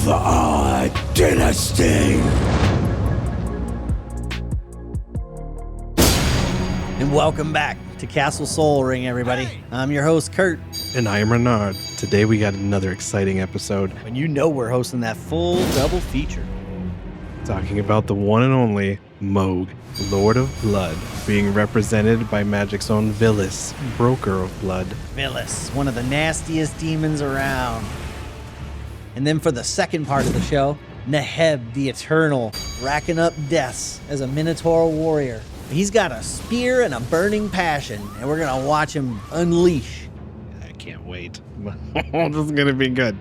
of our dynasty. And welcome back to Castle Soul Ring, everybody. I'm your host, Kurt. And I am Renard. Today we got another exciting episode. And you know we're hosting that full double feature. Talking about the one and only Mohg, Lord of Blood, being represented by Magic's own Vilis, Broker of Blood. Vilis, one of the nastiest demons around. And then for the second part of the show, Neheb the Eternal, racking up deaths as a Minotaur warrior. He's got a spear and a burning passion, and we're going to watch him unleash. I can't wait. This is going to be good.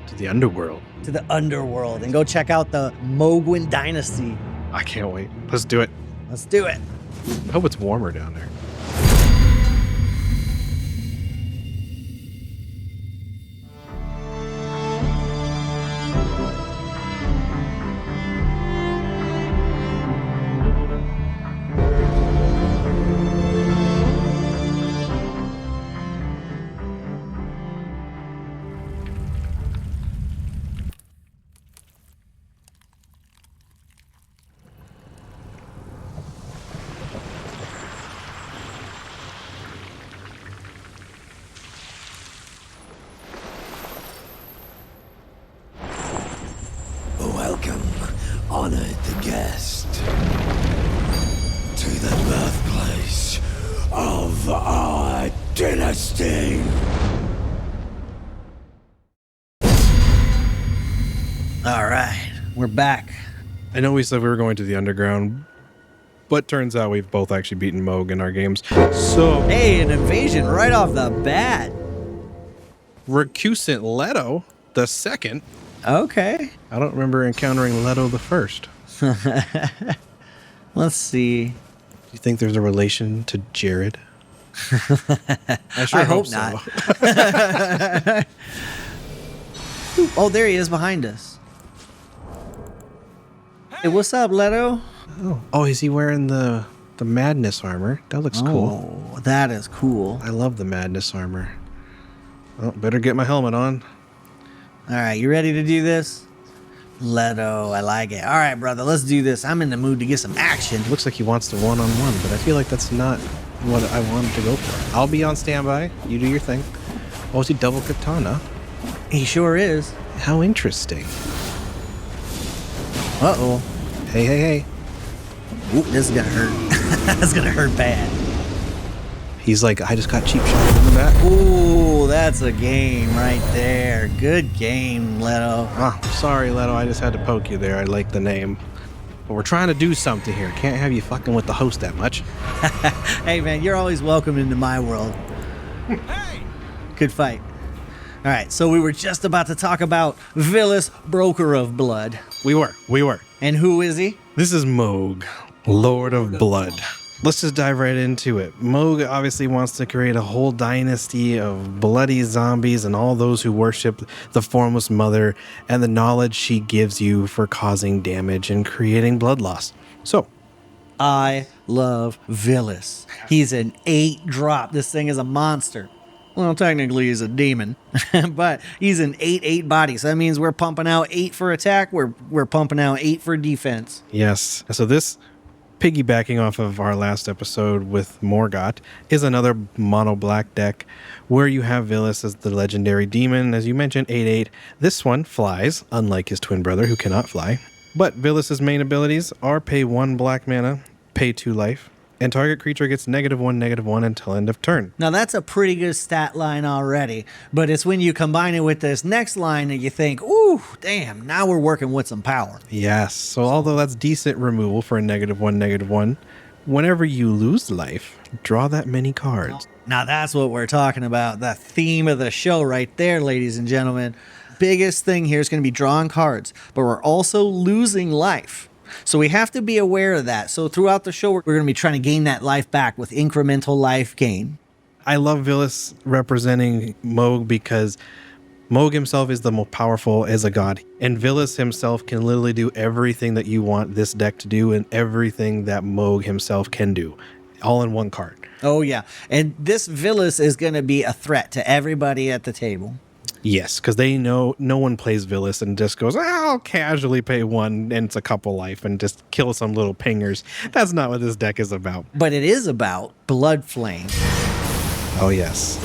To the underworld. To the underworld, and go check out the Mohg dynasty. I can't wait. Let's do it. Let's do it. I hope it's warmer down there. Welcome, honored the guest, to the birthplace of our dynasty. All right, we're back. I know we said we were going to the underground, but turns out we've both actually beaten Mohg in our games. So, Hey, an invasion right off the bat. Recusant Leto the second. Okay. I don't remember encountering Leto the first. Let's see. Do you think there's a relation to Jared? I hope not. Oh, there he is behind us. Hey, what's up, Leto? Oh, is he wearing the Madness armor? That looks cool. Oh, that is cool. I love the Madness armor. Well, better get my helmet on. All right, you ready to do this? Leto, I like it. All right, brother, let's do this. I'm in the mood to get some action. Looks like he wants the one-on-one, but I feel like that's not what I wanted to go for. I'll be on standby. You do your thing. Oh, is he double katana? He sure is. How interesting. Uh-oh. Hey, hey, hey. Ooh, this is gonna hurt. That's gonna hurt bad. He's like, I just got cheap shot in the back. Ooh, that's a game right there. Good game, Leto. Ah, sorry, Leto. I just had to poke you there. I like the name. But we're trying to do something here. Can't have you fucking with the host that much. Hey, man, you're always welcome into my world. Hey! Good fight. All right, so we were just about to talk about Vilis, Broker of Blood. We were. And who is he? This is Mohg, Lord of Blood. Let's just dive right into it. Mohg obviously wants to create a whole dynasty of bloody zombies and all those who worship the Formless Mother and the knowledge she gives you for causing damage and creating blood loss. So, I love Vilis. He's an 8-drop. This thing is a monster. Well, technically he's a demon, but he's an 8/8 body. So that means we're pumping out 8 for attack. We're pumping out 8 for defense. yes. So this, piggybacking off of our last episode with Morgott, is another mono black deck where you have Vilis as the legendary demon. As you mentioned, 8/8. This one flies, unlike his twin brother who cannot fly. But Vilis' main abilities are pay 1 black mana, pay 2 life, and target creature gets -1/-1 until end of turn. Now that's a pretty good stat line already, but it's when you combine it with this next line that you think, ooh, damn, now we're working with some power. Yes, so although that's decent removal for a -1/-1, whenever you lose life, draw that many cards. Now that's what we're talking about, the theme of the show right there, ladies and gentlemen. Biggest thing here is going to be drawing cards, but we're also losing life. So we have to be aware of that. So throughout the show, we're going to be trying to gain that life back with incremental life gain. I love Vilis representing Mohg because Mohg himself is the most powerful as a god. And Vilis himself can literally do everything that you want this deck to do and everything that Mohg himself can do, all in one card. Oh, yeah. And this Vilis is going to be a threat to everybody at the table. Yes, because they know no one plays Vilis and just goes, I'll casually pay 1 and it's a couple life and just kill some little pingers. That's not what this deck is about. But it is about Bloodflame. Oh, yes.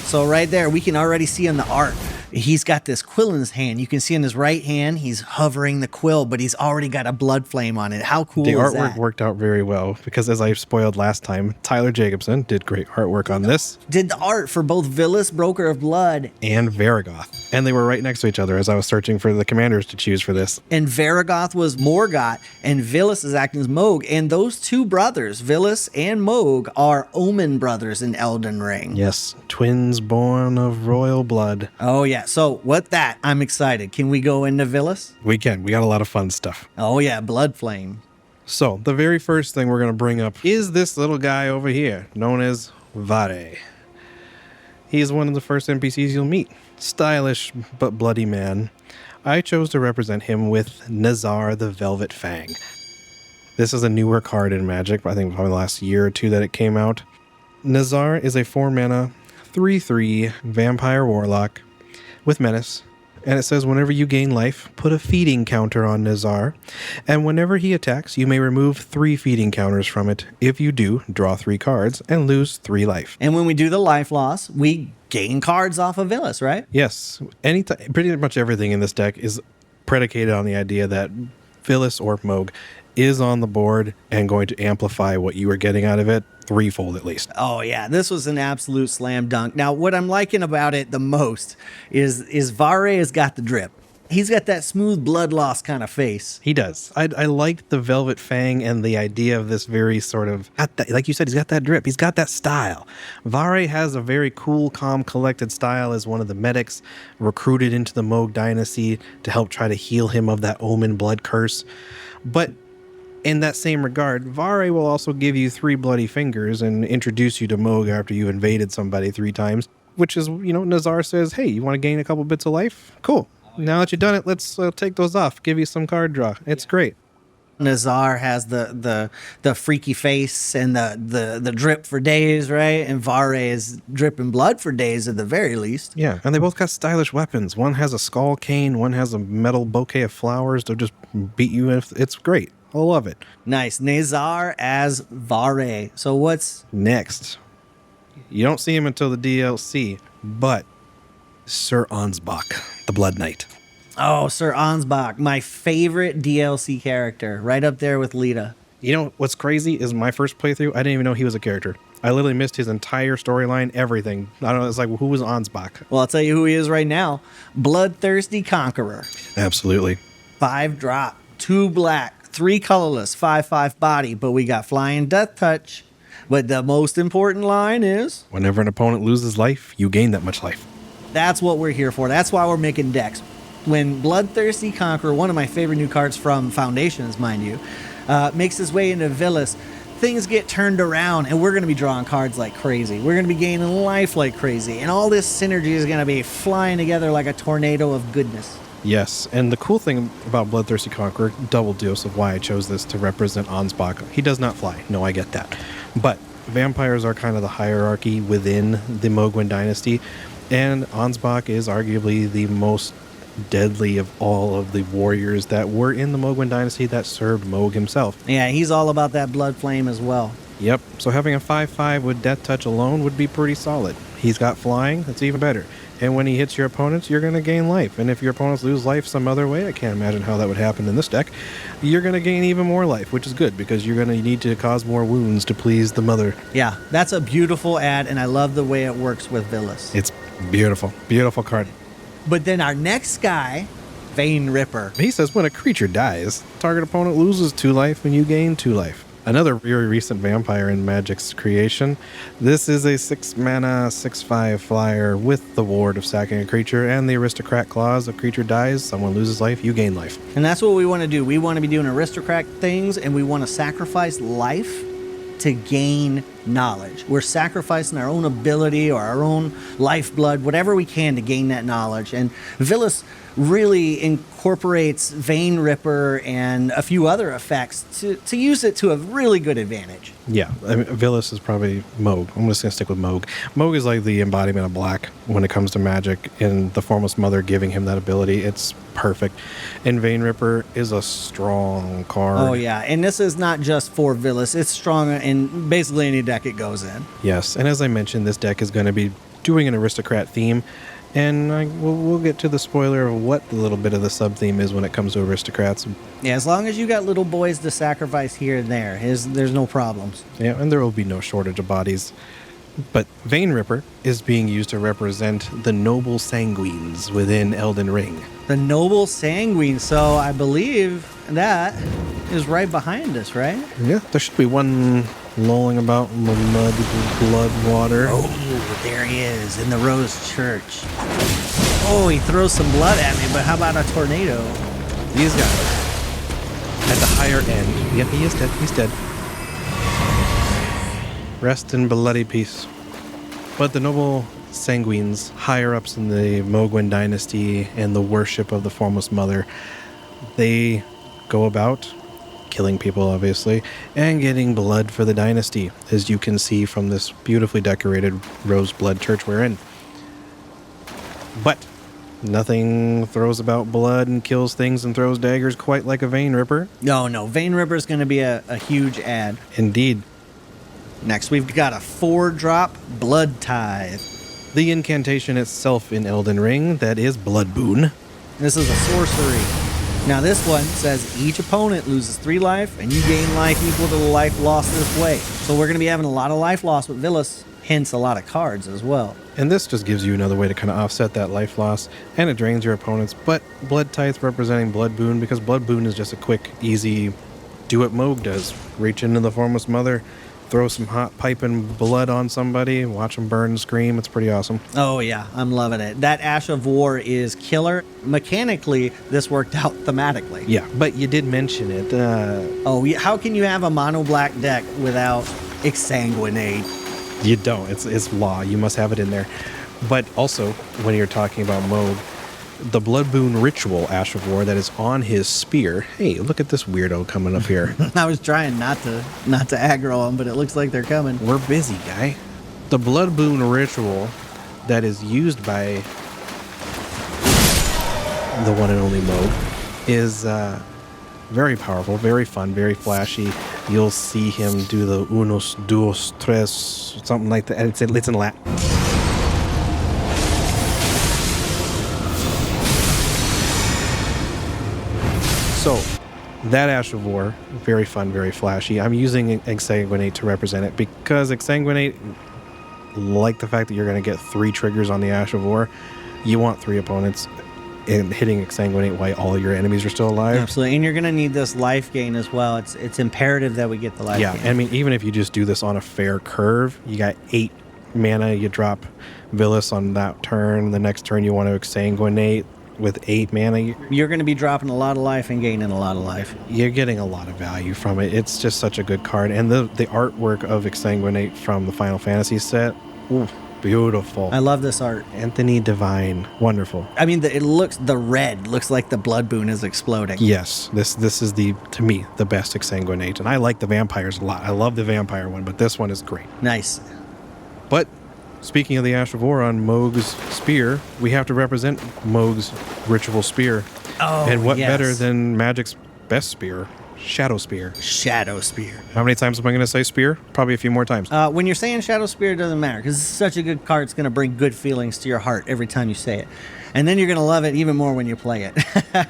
So right there, we can already see on the art, he's got this quill in his hand. You can see in his right hand, he's hovering the quill, but he's already got a blood flame on it. How cool is that? The artwork worked out very well because, as I spoiled last time, Tyler Jacobson did great artwork on this. Did the art for both Vilis, Broker of Blood, and Varagoth. And they were right next to each other as I was searching for the commanders to choose for this. And Varagoth was Morgott, and Vilis is acting as Mohg. And those two brothers, Vilis and Mohg, are Omen brothers in Elden Ring. Yes, twins born of royal blood. Oh, yeah. So, what that? I'm excited. Can we go into Vilis? We can. We got a lot of fun stuff. Oh, yeah. Bloodflame. So, the very first thing we're going to bring up is this little guy over here, known as Vare. He's one of the first NPCs you'll meet. Stylish but bloody man. I chose to represent him with Nazar the Velvet Fang. This is a newer card in Magic, I think probably the last year or two that it came out. Nazar is a 4-mana, 3/3 vampire warlock with menace. And it says whenever you gain life, put a feeding counter on Nazar. And whenever he attacks, you may remove 3 feeding counters from it. If you do, draw 3 cards and lose 3 life. And when we do the life loss, we gain cards off of Vilis, right? Yes. Pretty much everything in this deck is predicated on the idea that Vilis or Mohg is on the board and going to amplify what you are getting out of it 3-fold at least. Oh, yeah. This was an absolute slam dunk. Now, what I'm liking about it the most is Vare has got the drip. He's got that smooth blood loss kind of face. He does. I like the Velvet Fang and the idea of this very sort of, like you said, he's got that drip. He's got that style. Vare has a very cool, calm, collected style as one of the medics recruited into the Mohg dynasty to help try to heal him of that Omen blood curse. But in that same regard, Vare will also give you 3 bloody fingers and introduce you to Mohg after you invaded somebody 3 times, which is, Nazar says, hey, you want to gain a couple bits of life? Cool. Now that you've done it, let's take those off. Give you some card draw. It's great. Nazar has the freaky face and the drip for days, right? And Vare is dripping blood for days at the very least. Yeah, and they both got stylish weapons. One has a skull cane, one has a metal bouquet of flowers to just beat you with. It's great. I love it. Nice. Nazar as Vare. So what's next? You don't see him until the DLC, but Sir Ansbach, the Blood Knight. Oh, Sir Ansbach, my favorite DLC character, right up there with Lita. You know what's crazy is my first playthrough, I didn't even know he was a character. I literally missed his entire storyline, everything. I don't know, it's like, who was Ansbach? Well, I'll tell you who he is right now. Bloodthirsty Conqueror. Absolutely. 5-drop, 2 black, 3 colorless, 5/5 body, but we got Flying Death Touch. But the most important line is, whenever an opponent loses life, you gain that much life. That's what we're here for. That's why we're making decks. When Bloodthirsty Conqueror, one of my favorite new cards from Foundations, mind you, makes his way into Vilis, things get turned around, and we're going to be drawing cards like crazy. We're going to be gaining life like crazy, and all this synergy is going to be flying together like a tornado of goodness. Yes, and the cool thing about Bloodthirsty Conqueror, double dose of why I chose this to represent Ansbach, he does not fly. No, I get that. But vampires are kind of the hierarchy within the Mohgwyn dynasty, and Ansbach is arguably the most deadly of all of the warriors that were in the Mohgwyn dynasty that served Mohg himself. Yeah, he's all about that blood flame as well. Yep, so having a 5/5 with Death Touch alone would be pretty solid. He's got flying, that's even better. And when he hits your opponents, you're going to gain life. And if your opponents lose life some other way, I can't imagine how that would happen in this deck, you're going to gain even more life, which is good because you're going to need to cause more wounds to please the mother. Yeah, that's a beautiful ad, and I love the way it works with Vilis. It's beautiful. Beautiful card. But then our next guy, Vein Ripper. He says when a creature dies, target opponent loses 2 life and you gain 2 life. Another very recent vampire in Magic's creation. This is a 6-mana, 6/5 flyer with the ward of sacking a creature and the aristocrat clause. A creature dies, someone loses life, you gain life. And that's what we want to do. We want to be doing aristocrat things, and we want to sacrifice life to gain knowledge. We're sacrificing our own ability or our own lifeblood, whatever we can to gain that knowledge. And Vilis really incorporates Vein Ripper and a few other effects to use it to a really good advantage. Yeah, I mean, Vilis is probably Mohg. I'm just going to stick with Mohg. Mohg is like the embodiment of black when it comes to magic, and the Formless Mother giving him that ability. It's perfect. And Vein Ripper is a strong card. Oh, yeah. And this is not just for Vilis. It's strong in basically any deck it goes in. Yes, and as I mentioned, this deck is going to be doing an aristocrat theme. And we'll get to the spoiler of what the little bit of the sub-theme is when it comes to aristocrats. Yeah, as long as you got little boys to sacrifice here and there, there's no problems. Yeah, and there will be no shortage of bodies. But Vein Ripper is being used to represent the noble sanguines within Elden Ring. The noble sanguine. So I believe that is right behind us, right? Yeah, there should be one lolling about in the mud, blood, water. Oh, there he is in the Rose Church. Oh, he throws some blood at me, but how about a tornado? These guys at the higher end. Yep, he is dead. He's dead. Rest in bloody peace. But the noble sanguines, higher ups in the Mohgwyn dynasty and the worship of the Formless Mother, they go about killing people, obviously, and getting blood for the dynasty, as you can see from this beautifully decorated rose blood church we're in. But nothing throws about blood and kills things and throws daggers quite like a Vein Ripper. No, Vein Ripper is going to be a huge ad. Indeed. Next, we've got a 4-drop Blood Tithe. The incantation itself in Elden Ring, that is Blood Boon. This is a sorcery. Now this one says each opponent loses 3 life and you gain life equal to the life lost this way. So we're going to be having a lot of life loss with Vilis, hence a lot of cards as well. And this just gives you another way to kind of offset that life loss, and it drains your opponents. But Blood Tithe representing Blood Boon, because Blood Boon is just a quick, easy, do what Mohg does. Reach into the Formless Mother, throw some hot piping blood on somebody, watch them burn and scream. It's pretty awesome. Oh yeah, I'm loving it. That Ash of War is killer. Mechanically, this worked out thematically. Yeah, but you did mention it. How can you have a mono black deck without Exsanguinate? You don't. It's law. You must have it in there. But also, when you're talking about Mohg, the Blood Boon ritual Ash of War that is on his spear. Hey, look at this weirdo coming up here. I was trying not to aggro them, but it looks like they're coming. We're busy, guy. The Blood Boon ritual that is used by the one and only Mohg is very powerful, very fun, very flashy. You'll see him do the unos, dos, tres, something like that. It's in Latin. So, that Ash of War, very fun, very flashy. I'm using Exsanguinate to represent it because Exsanguinate, like the fact that you're going to get 3 triggers on the Ash of War, you want 3 opponents and hitting Exsanguinate while all your enemies are still alive. Absolutely, and you're going to need this life gain as well. It's imperative that we get the life gain. Yeah, I mean, even if you just do this on a fair curve, you got 8 mana, you drop Vilis on that turn, the next turn you want to Exsanguinate with 8 mana. You're going to be dropping a lot of life and gaining a lot of life. You're getting a lot of value from it. It's just such a good card. And the artwork of Exsanguinate from the Final Fantasy set, ooh, beautiful. I love this art. Anthony Devine, wonderful. I mean, the red looks like the Blood Boon is exploding. Yes, this is to me, the best Exsanguinate. And I like the vampires a lot. I love the vampire one, but this one is great. Nice. But speaking of the Ash of War on Mohg's spear, we have to represent Mohg's ritual spear. Oh, and what yes. better than Magic's best spear, Shadow Spear. Shadow Spear. How many times am I going to say spear? Probably a few more times. When you're saying Shadow Spear, it doesn't matter because it's such a good card. It's going to bring good feelings to your heart every time you say it. And then you're going to love it even more when you play it.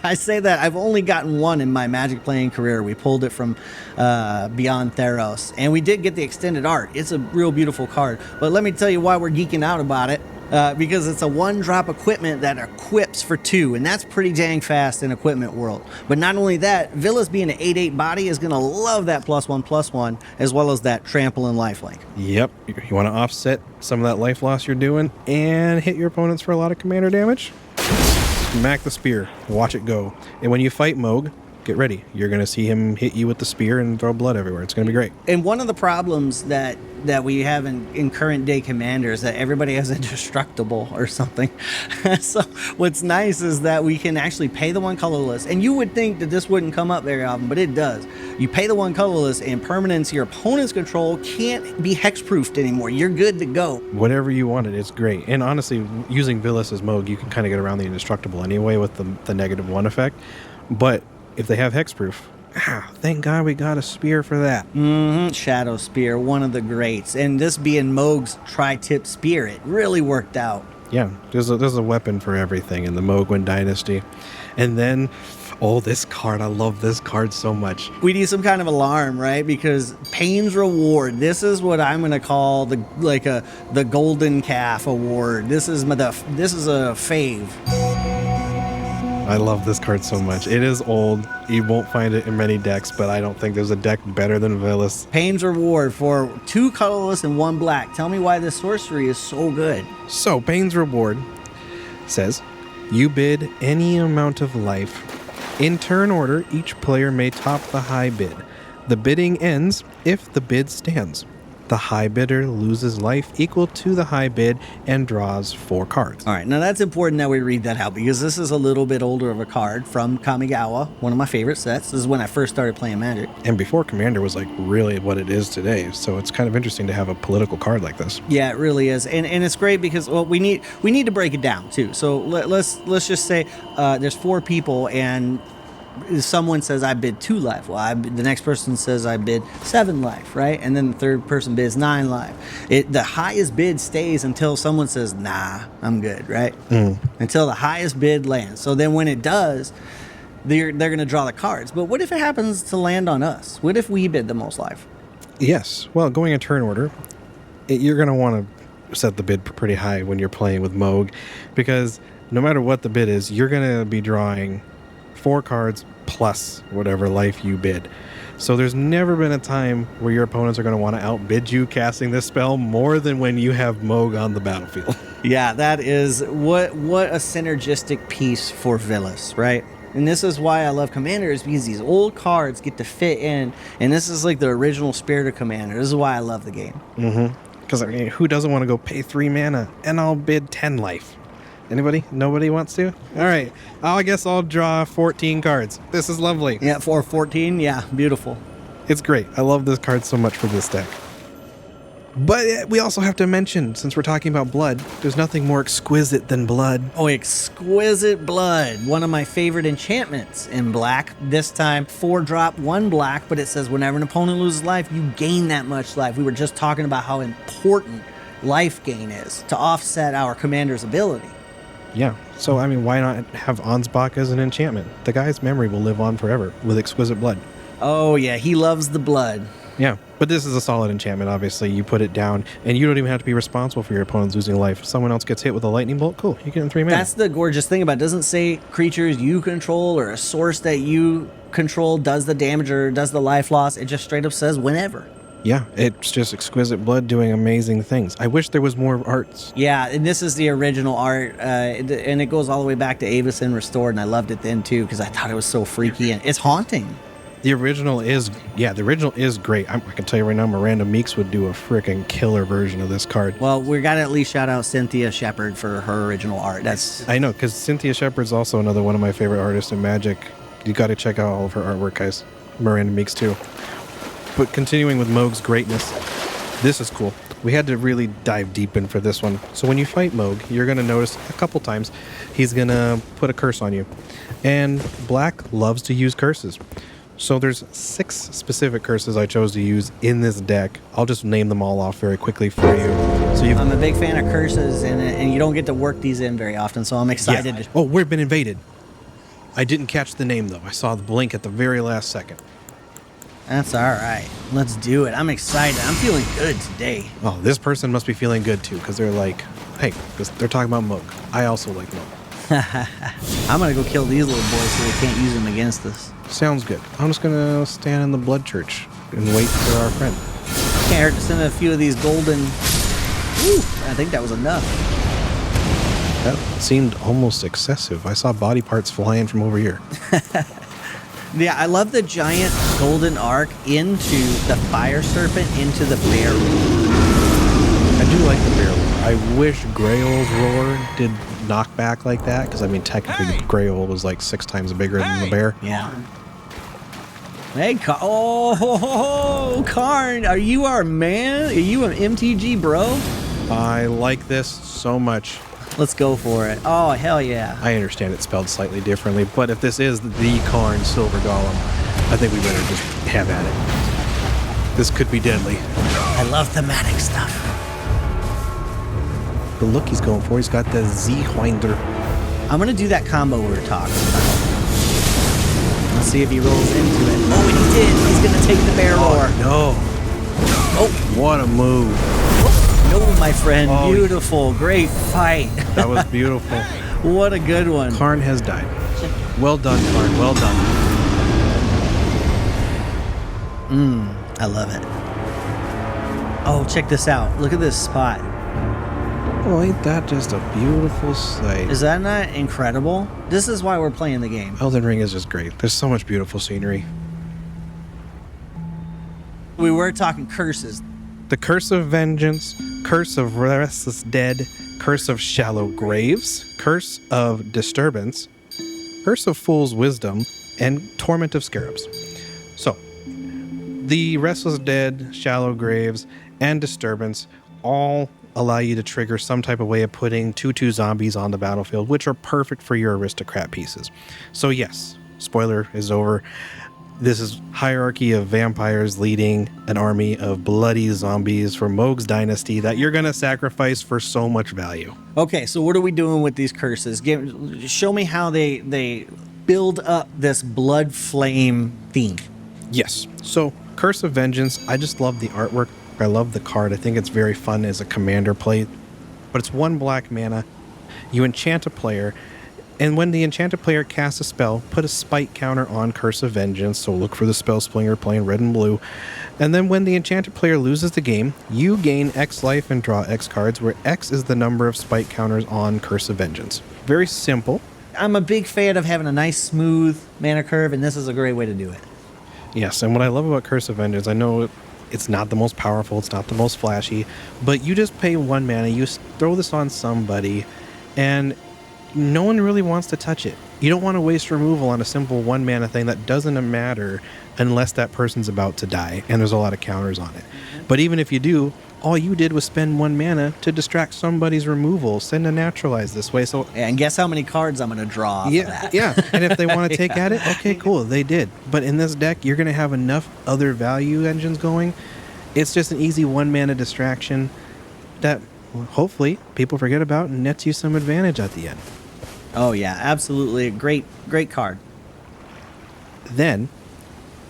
I say that I've only gotten one in my Magic playing career. We pulled it from Beyond Theros. And we did get the extended art. It's a real beautiful card. But let me tell you why we're geeking out about it. Because it's a 1-drop equipment that equips for 2, and that's pretty dang fast in equipment world. But not only that, Vilis being an 8/8 body is going to love that +1/+1, as well as that trample and lifelink. Yep, you want to offset some of that life loss you're doing and hit your opponents for a lot of commander damage? Smack the spear, watch it go. And when you fight Mohg, get ready. You're going to see him hit you with the spear and throw blood everywhere. It's going to be great. And one of the problems that we have in current day Commander is that everybody has indestructible or something. So what's nice is that we can actually pay the one colorless, and you would think that this wouldn't come up very often, but it does. You pay the one colorless, and permanents your opponent's control can't be hexproofed anymore. You're good to go. Whatever you wanted, it's great. And honestly, using Vilis as Mohg, you can kind of get around the indestructible anyway with the -1 effect. But if they have hexproof, thank God we got a spear for that. Shadow Spear, one of the greats. And this being Mohg's tri-tip spear, it really worked out. Yeah, there's a weapon for everything in the Mohgwyn Dynasty. And then, this card, I love this card so much. We need some kind of alarm, right? Because Pain's Reward, this is what I'm going to call the Golden Calf Award. This is a fave. I love this card so much. It is old. You won't find it in many decks, but I don't think there's a deck better than Vilis. Pain's Reward for 2 colorless and 1 black. Tell me why this sorcery is so good. So, Pain's Reward says, you bid any amount of life. In turn order, each player may top the high bid. The bidding ends if the bid stands. The high bidder loses life equal to the high bid and draws 4 cards. All right, now that's important that we read that out because this is a little bit older of a card from Kamigawa, one of my favorite sets. This is when I first started playing Magic. And before Commander was like really what it is today, so it's kind of interesting to have a political card like this. Yeah, it really is, and it's great because we need to break it down too. So let's just say there's 4 people and someone says I bid 2 life. Well, the next person says I bid 7 life, right? And then the third person bids 9 life. The highest bid stays until someone says, nah, I'm good, right? Until the highest bid lands. So then when it does, they're going to draw the cards. But what if it happens to land on us? What if we bid the most life? Yes. Well, going in turn order, you're going to want to set the bid pretty high when you're playing with Mohg, because no matter what the bid is, you're going to be drawing 4 cards plus whatever life you bid. So there's never been a time where your opponents are going to want to outbid you casting this spell more than when you have Mohg on the battlefield. Yeah, that is what a synergistic piece for Vilis, right? And this is why I love Commanders, because these old cards get to fit in, and this is like the original spirit of Commander. This is why I love the game. Because I mean, who doesn't want to go pay 3 mana and I'll bid 10 life? Anybody? Nobody wants to? All right. I guess I'll draw 14 cards. This is lovely. Yeah, for 14. Yeah, beautiful. It's great. I love this card so much for this deck. But we also have to mention, since we're talking about blood, there's nothing more exquisite than blood. Oh, exquisite blood. One of my favorite enchantments in black. This time, 4-drop, 1 black, but it says whenever an opponent loses life, you gain that much life. We were just talking about how important life gain is to offset our commander's ability. Yeah, so I mean, why not have Ansbach as an enchantment? The guy's memory will live on forever with exquisite blood. Oh yeah, he loves the blood. Yeah, but this is a solid enchantment, obviously. You put it down, and you don't even have to be responsible for your opponent's losing life. If someone else gets hit with a lightning bolt, cool, you get in 3 mana. That's the gorgeous thing about it. It doesn't say creatures you control or a source that you control does the damage or does the life loss. It just straight up says whenever. Yeah, it's just exquisite blood doing amazing things. I wish there was more arts. Yeah, and this is the original art, and it goes all the way back to Avacyn Restored, and I loved it then too because I thought it was so freaky and it's haunting. The original is great. I can tell you right now, Miranda Meeks would do a freaking killer version of this card. Well, we got to at least shout out Cynthia Shepard for her original art. I know, because Cynthia Shepard's also another one of my favorite artists in Magic. You got to check out all of her artwork, guys. Miranda Meeks too. But continuing with Mohg's greatness, this is cool. We had to really dive deep in for this one. So when you fight Mohg, you're going to notice a couple times he's going to put a curse on you. And black loves to use curses. So there's 6 specific curses I chose to use in this deck. I'll just name them all off very quickly for you. So I'm a big fan of curses, and you don't get to work these in very often, so I'm excited. Yeah. Oh, we've been invaded. I didn't catch the name, though. I saw the blink at the very last second. That's all right. Let's do it. I'm excited. I'm feeling good today. Oh, this person must be feeling good, too, because they're like, hey, they're talking about Mohg. I also like Mohg. I'm going to go kill these little boys so they can't use them against us. Sounds good. I'm just going to stand in the blood church and wait for our friend. Can't hurt to send a few of these golden... Ooh, I think that was enough. That seemed almost excessive. I saw body parts flying from over here. Yeah, I love the giant golden arc into the fire serpent into the bear. I do like the bear roar. I wish Greyol's roar did knockback like that, because I mean technically Greyol was like 6 times bigger than the bear. Yeah. Hey, Karn, are you our man? Are you an MTG bro? I like this so much. Let's go for it. Oh, hell yeah. I understand it's spelled slightly differently, but if this is the Karn Silver Golem, I think we better just have at it. This could be deadly. I love thematic stuff. The look he's going for, he's got the Z-Winder. I'm going to do that combo we were talking about. Let's see if he rolls into it. Oh, and he did. He's going to take the bear roar. No. Oh. What a move. No, my friend. Oh, Beautiful. Great fight. That was beautiful. What a good one. Karn has died. Well done, Karn. Well done. I love it. Oh, check this out. Look at this spot. Oh, ain't that just a beautiful sight? Is that not incredible? This is why we're playing the game. Elden Ring is just great. There's so much beautiful scenery. We were talking curses. The Curse of Vengeance, Curse of Restless Dead, Curse of Shallow Graves, Curse of Disturbance, Curse of Fool's Wisdom, and Torment of Scarabs. So, the Restless Dead, Shallow Graves, and Disturbance all allow you to trigger some type of way of putting 2/2 zombies on the battlefield, which are perfect for your aristocrat pieces. So yes, spoiler is over. This is hierarchy of vampires leading an army of bloody zombies for Mohg's dynasty that you're going to sacrifice for so much value. Okay, so what are we doing with these curses? Show me how they build up this Bloodflame theme. Yes. So Curse of Vengeance, I just love the artwork. I love the card. I think it's very fun as a commander play. But it's 1 black mana. You enchant a player, and when the enchanted player casts a spell, put a spite counter on Curse of Vengeance, so look for the spell slinger playing red and blue. And then when the enchanted player loses the game, you gain X life and draw X cards, where X is the number of spite counters on Curse of Vengeance. Very simple. I'm a big fan of having a nice smooth mana curve, and this is a great way to do it. Yes, and what I love about Curse of Vengeance, I know it's not the most powerful, it's not the most flashy, but you just pay 1 mana, you throw this on somebody, and no one really wants to touch it. You don't want to waste removal on a simple 1 mana thing that doesn't matter unless that person's about to die, and there's a lot of counters on it. But even if you do, all you did was spend 1 mana to distract somebody's removal, send a naturalize this way. So and guess how many cards I'm going to draw off of that. Yeah, and if they want to take at it, okay, cool, they did. But in this deck, you're going to have enough other value engines going. It's just an easy 1 mana distraction that hopefully people forget about and nets you some advantage at the end. Oh yeah, absolutely. Great card. Then,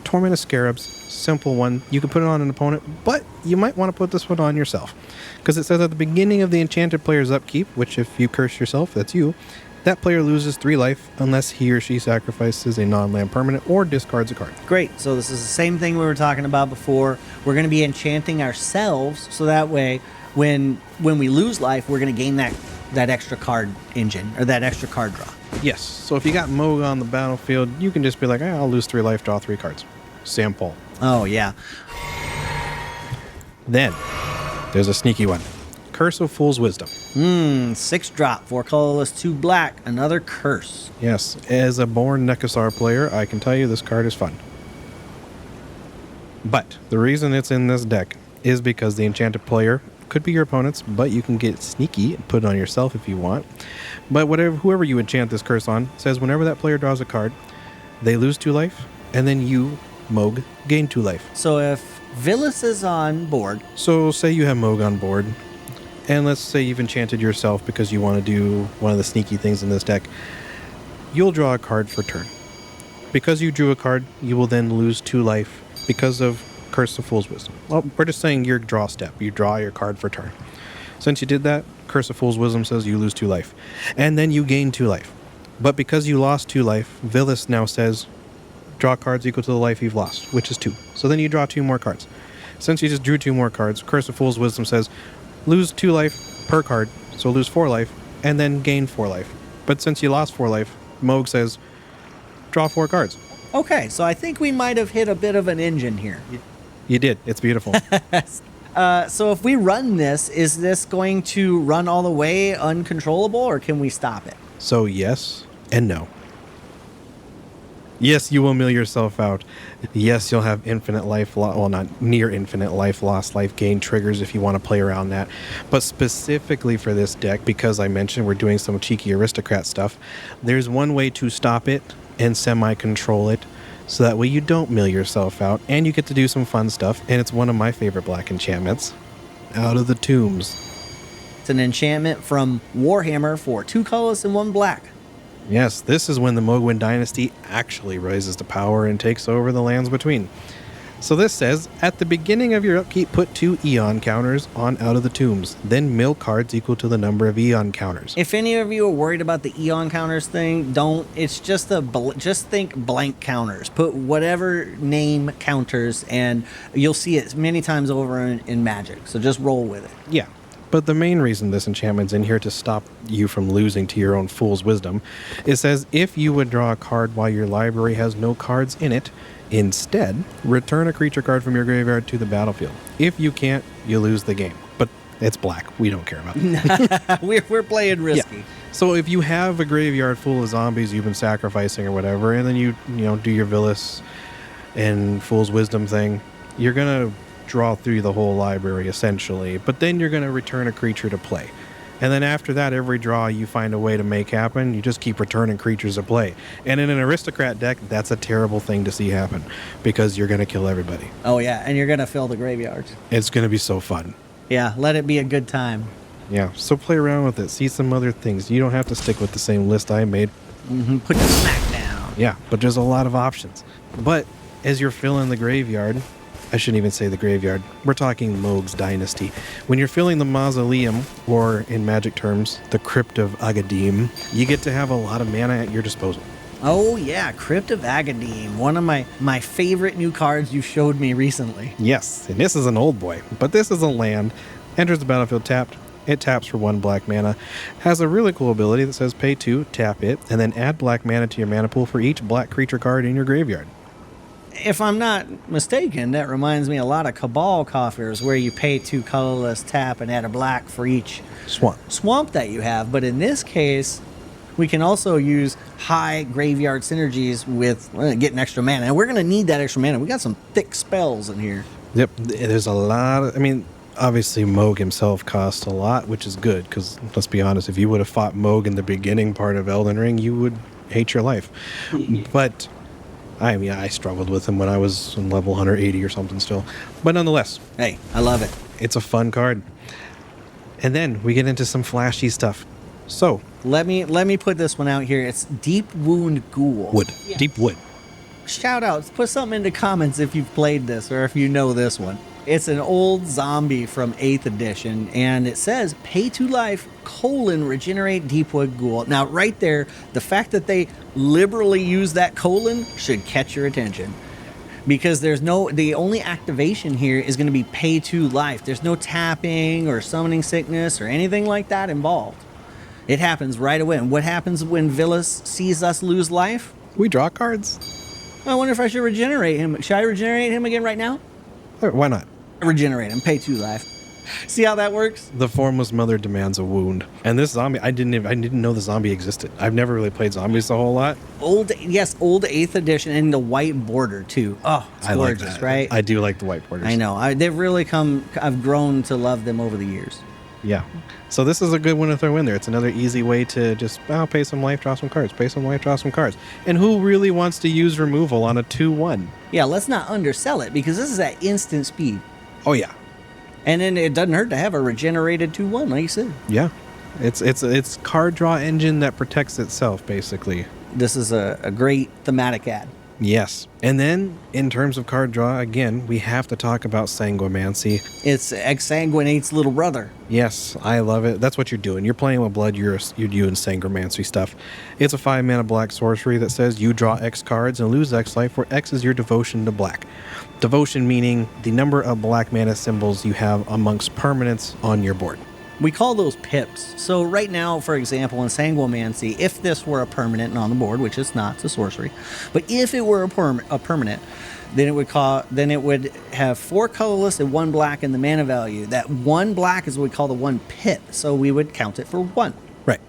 Torment of Scarabs, simple one. You can put it on an opponent, but you might want to put this one on yourself. Because it says at the beginning of the enchanted player's upkeep, which if you curse yourself, that's you, that player loses 3 life unless he or she sacrifices a non-land permanent or discards a card. Great. So this is the same thing we were talking about before. We're going to be enchanting ourselves, so that way when we lose life, we're going to gain that extra card engine, or that extra card draw. Yes. So if you got Mohg on the battlefield, you can just be like, I'll lose 3 life, draw 3 cards. Sample. Oh, yeah. Then, there's a sneaky one. Curse of Fool's Wisdom. 6 drop, 4 colorless, 2 black, another curse. Yes. As a born Nekasar player, I can tell you this card is fun. But the reason it's in this deck is because the enchanted player could be your opponent's, but you can get sneaky and put it on yourself if you want. But whoever you enchant this curse on says whenever that player draws a card, they lose 2 life, and then you, Mohg, gain 2 life. So if Vilis is on board... So say you have Mohg on board, and let's say you've enchanted yourself because you want to do one of the sneaky things in this deck. You'll draw a card for turn. Because you drew a card, you will then lose 2 life because of Curse of Fool's Wisdom. Well, we're just saying your draw step. You draw your card for turn. Since you did that, Curse of Fool's Wisdom says you lose 2 life. And then you gain 2 life. But because you lost 2 life, Vilis now says draw cards equal to the life you've lost, which is 2. So then you draw 2 more cards. Since you just drew 2 more cards, Curse of Fool's Wisdom says lose 2 life per card, so lose 4 life, and then gain 4 life. But since you lost 4 life, Mohg says draw 4 cards. Okay, so I think we might have hit a bit of an engine here. You did. It's beautiful. So if we run this, is this going to run all the way uncontrollable, or can we stop it? So yes and no. Yes, you will mill yourself out. Yes, you'll have infinite life loss. Well, not near infinite life loss, life gain triggers if you want to play around that. But specifically for this deck, because I mentioned we're doing some cheeky aristocrat stuff, there's one way to stop it and semi-control it, so that way you don't mill yourself out and you get to do some fun stuff. And it's one of my favorite black enchantments, Out of the Tombs. It's an enchantment from Warhammer for 2 colors and 1 black. Yes, this is when the Mohg dynasty actually rises to power and takes over the lands between. So this says, at the beginning of your upkeep, put 2 Eon counters on Out of the Tombs. Then mill cards equal to the number of Eon counters. If any of you are worried about the Eon counters thing, don't. It's just just think blank counters. Put whatever name counters, and you'll see it many times over in Magic. So just roll with it. Yeah. But the main reason this enchantment's in here to stop you from losing to your own fool's wisdom, it says if you would draw a card while your library has no cards in it, instead, return a creature card from your graveyard to the battlefield. If you can't, you lose the game. But it's black. We don't care about that. We're playing risky. Yeah. So if you have a graveyard full of zombies you've been sacrificing or whatever, and then you do your Vilis and Fool's Wisdom thing, you're going to draw through the whole library essentially, but then you're going to return a creature to play. And then after that, every draw you find a way to make happen, you just keep returning creatures to play. And in an aristocrat deck, that's a terrible thing to see happen because you're going to kill everybody. Oh, yeah, and you're going to fill the graveyards. It's going to be so fun. Yeah, let it be a good time. Yeah, so play around with it. See some other things. You don't have to stick with the same list I made. Put the smack down. Yeah, but there's a lot of options. But as you're filling the graveyard, I shouldn't even say the graveyard. We're talking Mohg's dynasty. When you're filling the mausoleum, or in magic terms, the Crypt of Agadim, you get to have a lot of mana at your disposal. Oh yeah, Crypt of Agadim, one of my favorite new cards you showed me recently. Yes, and this is an old boy, but this is a land. Enters the battlefield tapped. It taps for 1 black mana. Has a really cool ability that says pay 2, tap it, and then add black mana to your mana pool for each black creature card in your graveyard. If I'm not mistaken, that reminds me a lot of Cabal Coffers, where you pay 2 colorless, tap, and add a black for each swamp that you have. But in this case, we can also use high graveyard synergies with getting extra mana. And we're going to need that extra mana. We got some thick spells in here. Yep, there's a lot of, obviously Mohg himself costs a lot, which is good, because let's be honest, if you would have fought Mohg in the beginning part of Elden Ring, you would hate your life. But I struggled with him when I was on level 180 or something still. But nonetheless. Hey, I love it. It's a fun card. And then we get into some flashy stuff. So. Let me put this one out here. It's Deep Wound Ghoul. Wood. Yeah. Deep wood. Shout outs. Put something in the comments if you've played this or if you know this one. It's an old zombie from 8th edition, and it says, pay 2 life, regenerate Deepwood Ghoul. Now, right there, the fact that they liberally use that colon should catch your attention. Because the only activation here is going to be pay 2 life. There's no tapping or summoning sickness or anything like that involved. It happens right away. And what happens when Vilis sees us lose life? We draw cards. I wonder if I should regenerate him. Should I regenerate him again right now? Why not? Regenerate him, pay 2 life. See how that works? The Formless Mother demands a wound. And this zombie, I didn't know the zombie existed. I've never really played zombies a whole lot. Old 8th edition, and the white border too. Oh, it's gorgeous, like that. Right? I do like the white borders. I know. They've really I've grown to love them over the years. Yeah. So this is a good one to throw in there. It's another easy way to just pay some life, draw some cards. Pay some life, draw some cards. And who really wants to use removal on a 2/1? Yeah, let's not undersell it, because this is at instant speed. Oh yeah. And then it doesn't hurt to have a regenerated 2/1, like you said. Yeah. It's card draw engine that protects itself, basically. This is a great thematic ad. Yes. And then, in terms of card draw, again, we have to talk about Sanguimancy. It's Exsanguinate's little brother. Yes, I love it. That's what you're doing. You're playing with blood, you're doing Sanguimancy stuff. It's a 5-mana black sorcery that says you draw X cards and lose X life, where X is your devotion to black. Devotion meaning the number of black mana symbols you have amongst permanents on your board. We call those pips. So right now, for example, in Sanguimancy, if this were a permanent and on the board, which it's not, it's a sorcery, but if it were a permanent, then it would have 4 colorless and 1 black in the mana value. That 1 black is what we call the 1 pip, so we would count it for 1. Right.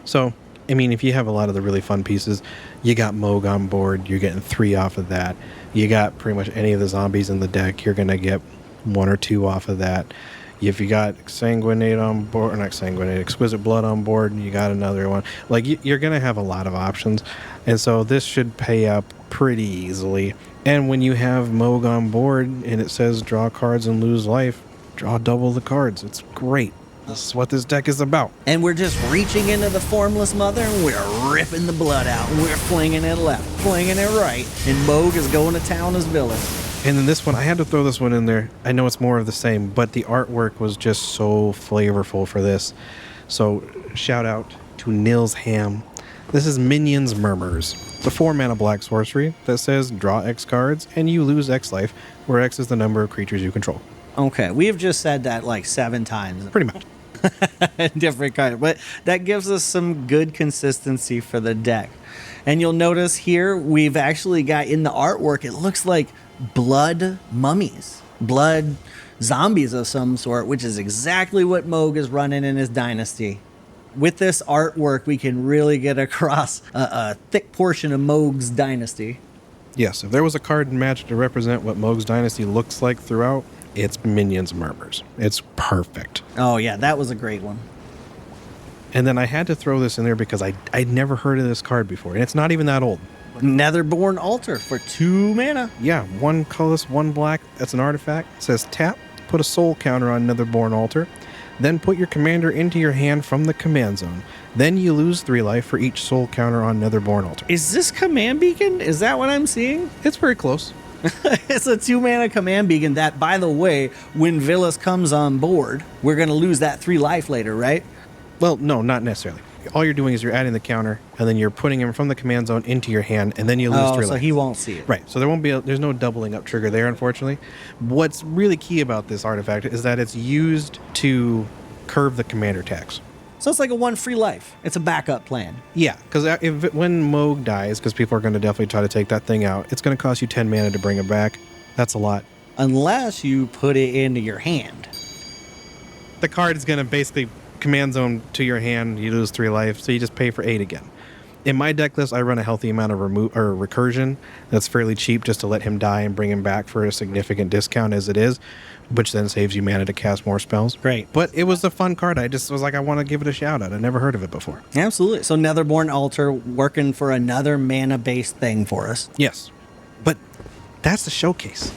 So, I mean, if you have a lot of the really fun pieces, you got Mohg on board, you're getting 3 off of that. You got pretty much any of the zombies in the deck, you're going to get 1 or 2 off of that. If you got Sanguinate on board, or not Sanguinate, Exquisite Blood on board, you got another one. Like, you're going to have a lot of options. And so this should pay up pretty easily. And when you have Mohg on board and it says draw cards and lose life, draw double the cards. It's great. This is what this deck is about. And we're just reaching into the Formless Mother and we're ripping the blood out. And we're flinging it left, flinging it right. And Mohg is going to town as Vilis. And then this one, I had to throw this one in there. I know it's more of the same, but the artwork was just so flavorful for this. So shout out to Nils Ham. This is Minions Murmurs. The 4-mana black sorcery that says draw X cards and you lose X life, where X is the number of creatures you control. Okay, we have just said that like 7 times. Pretty much. Different kind, but that gives us some good consistency for the deck. And you'll notice here we've actually got in the artwork, it looks like blood mummies, blood zombies of some sort, which is exactly what Mohg is running in his dynasty. With this artwork, we can really get across a thick portion of Mohg's dynasty. Yes, if there was a card in Magic to represent what Mohg's dynasty looks like throughout, it's Minions Murmurs. It's perfect. Oh yeah, that was a great one. And then I had to throw this in there because I'd never heard of this card before, and it's not even that old. Netherborn Altar for 2 mana. Yeah, 1 colorless, 1 black. That's an artifact. It says tap, put a soul counter on Netherborn Altar, then put your commander into your hand from the command zone. Then you lose 3 life for each soul counter on Netherborn Altar. Is this Command Beacon? Is that what I'm seeing? It's very close. It's a 2-mana Command Beacon that, by the way, when Vilis comes on board, we're going to lose that 3 life later, right? Well, no, not necessarily. All you're doing is you're adding the counter, and then you're putting him from the command zone into your hand, and then you lose 3 life. So he won't see it. Right. So there's no doubling up trigger there, unfortunately. What's really key about this artifact is that it's used to curve the commander tax. So it's like a 1 free life. It's a backup plan. Yeah, because when Mohg dies, because people are going to definitely try to take that thing out, it's going to cost you 10 mana to bring it back. That's a lot. Unless you put it into your hand. The card is going to basically command zone to your hand, you lose 3 life, so you just pay for 8 again. In my deck list, I run a healthy amount of recursion that's fairly cheap just to let him die and bring him back for a significant discount as it is, which then saves you mana to cast more spells. Great. But it was a fun card. I just was like, I want to give it a shout out. I never heard of it before. Absolutely. So Netherborn Altar working for another mana-based thing for us. Yes. But that's the showcase.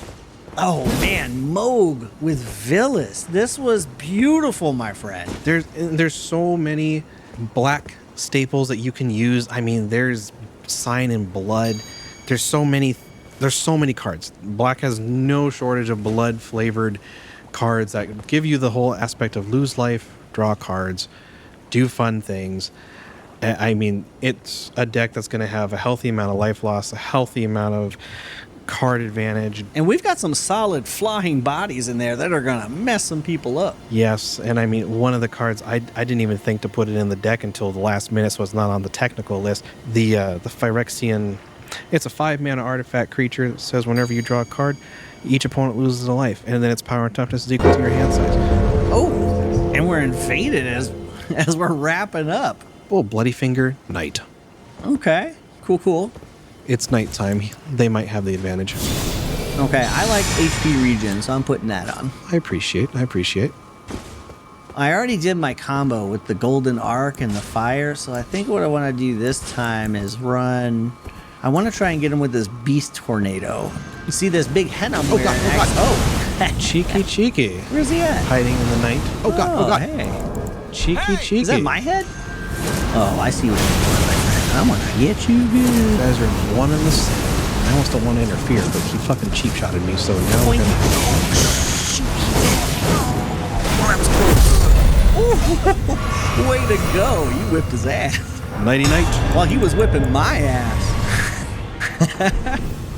Oh man, Mohg with Vilis. This was beautiful, my friend. There's so many black staples that you can use. I mean, there's Sign in Blood. There's so many cards. Black has no shortage of blood flavored cards that give you the whole aspect of lose life, draw cards, do fun things. I mean, it's a deck that's going to have a healthy amount of life loss, a healthy amount of card advantage. And we've got some solid flying bodies in there that are going to mess some people up. Yes, and I mean, one of the cards, I didn't even think to put it in the deck until the last minute, so it's not on the technical list. The Phyrexian, it's a 5-mana artifact creature that says whenever you draw a card, each opponent loses a life, and then its power and toughness is equal to your hand size. Oh, and we're invaded as we're wrapping up. Oh, Bloody Finger, Knight. Okay, cool. It's nighttime. They might have the advantage. Okay, I like HP regen, so I'm putting that on. I appreciate. I already did my combo with the Golden Arc and the Fire, so I think what I want to do this time is run... I want to try and get him with this Beast Tornado. You see this big head I'm wearing? God. Cheeky. Where's he at? Hiding in the night. Oh God. Hey. Cheeky. Is that my head? Oh, I see what you're doing, my friend. I'm gonna get you good. You guys are one in the same. I almost don't want to interfere, but he fucking cheap shotted me, so now we're gonna... Way to go. You whipped his ass. Nighty night. While he was whipping my ass.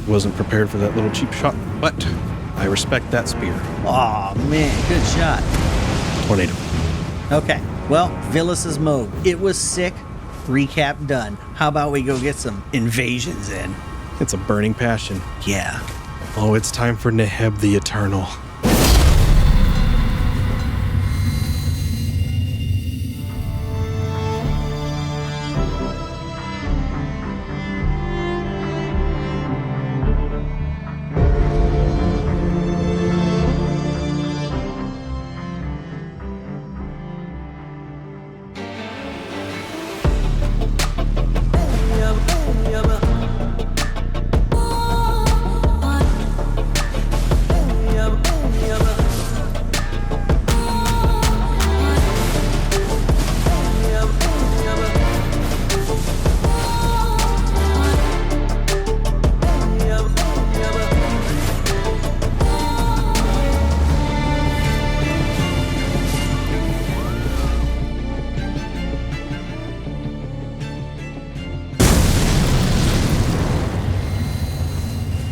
Wasn't prepared for that little cheap shot, but I respect that spear. Oh man, good shot. Tornado. Okay, well, Vilis' Mohg. It was sick. Recap done. How about we go get some invasions in? It's a burning passion. Yeah. Oh, it's time for Neheb the Eternal.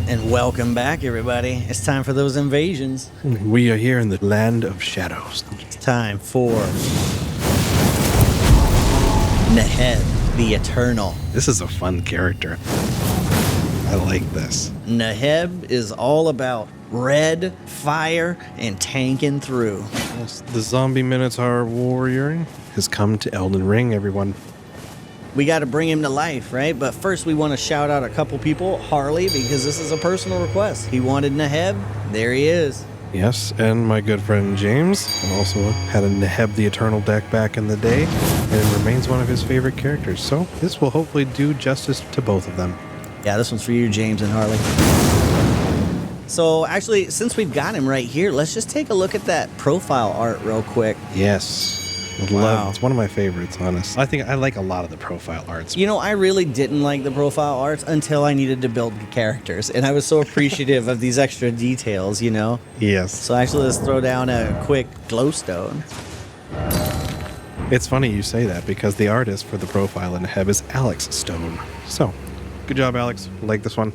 And welcome back, everybody. It's time for those invasions. We are here in the land of shadows. It's time for Neheb the Eternal. This is a fun character. I like this. Neheb is all about red, fire, and tanking through. Yes, the zombie minotaur warrior has come to Elden Ring, everyone. We got to bring him to life, right? But first, we want to shout out a couple people. Harley, because this is a personal request. He wanted Neheb. There he is. Yes, and my good friend James also had a Neheb the Eternal deck back in the day, and it remains one of his favorite characters. So this will hopefully do justice to both of them. Yeah, this one's for you, James and Harley. So actually, since we've got him right here, let's just take a look at that profile art real quick. Yes. Wow. It's one of my favorites, honestly. I think I like a lot of the profile arts. You know, I really didn't like the profile arts until I needed to build characters, and I was so appreciative of these extra details, you know? Yes. So actually, let's throw down a quick glowstone. It's funny you say that because the artist for the profile in Neheb is Alex Stone. So, good job, Alex. Like this one.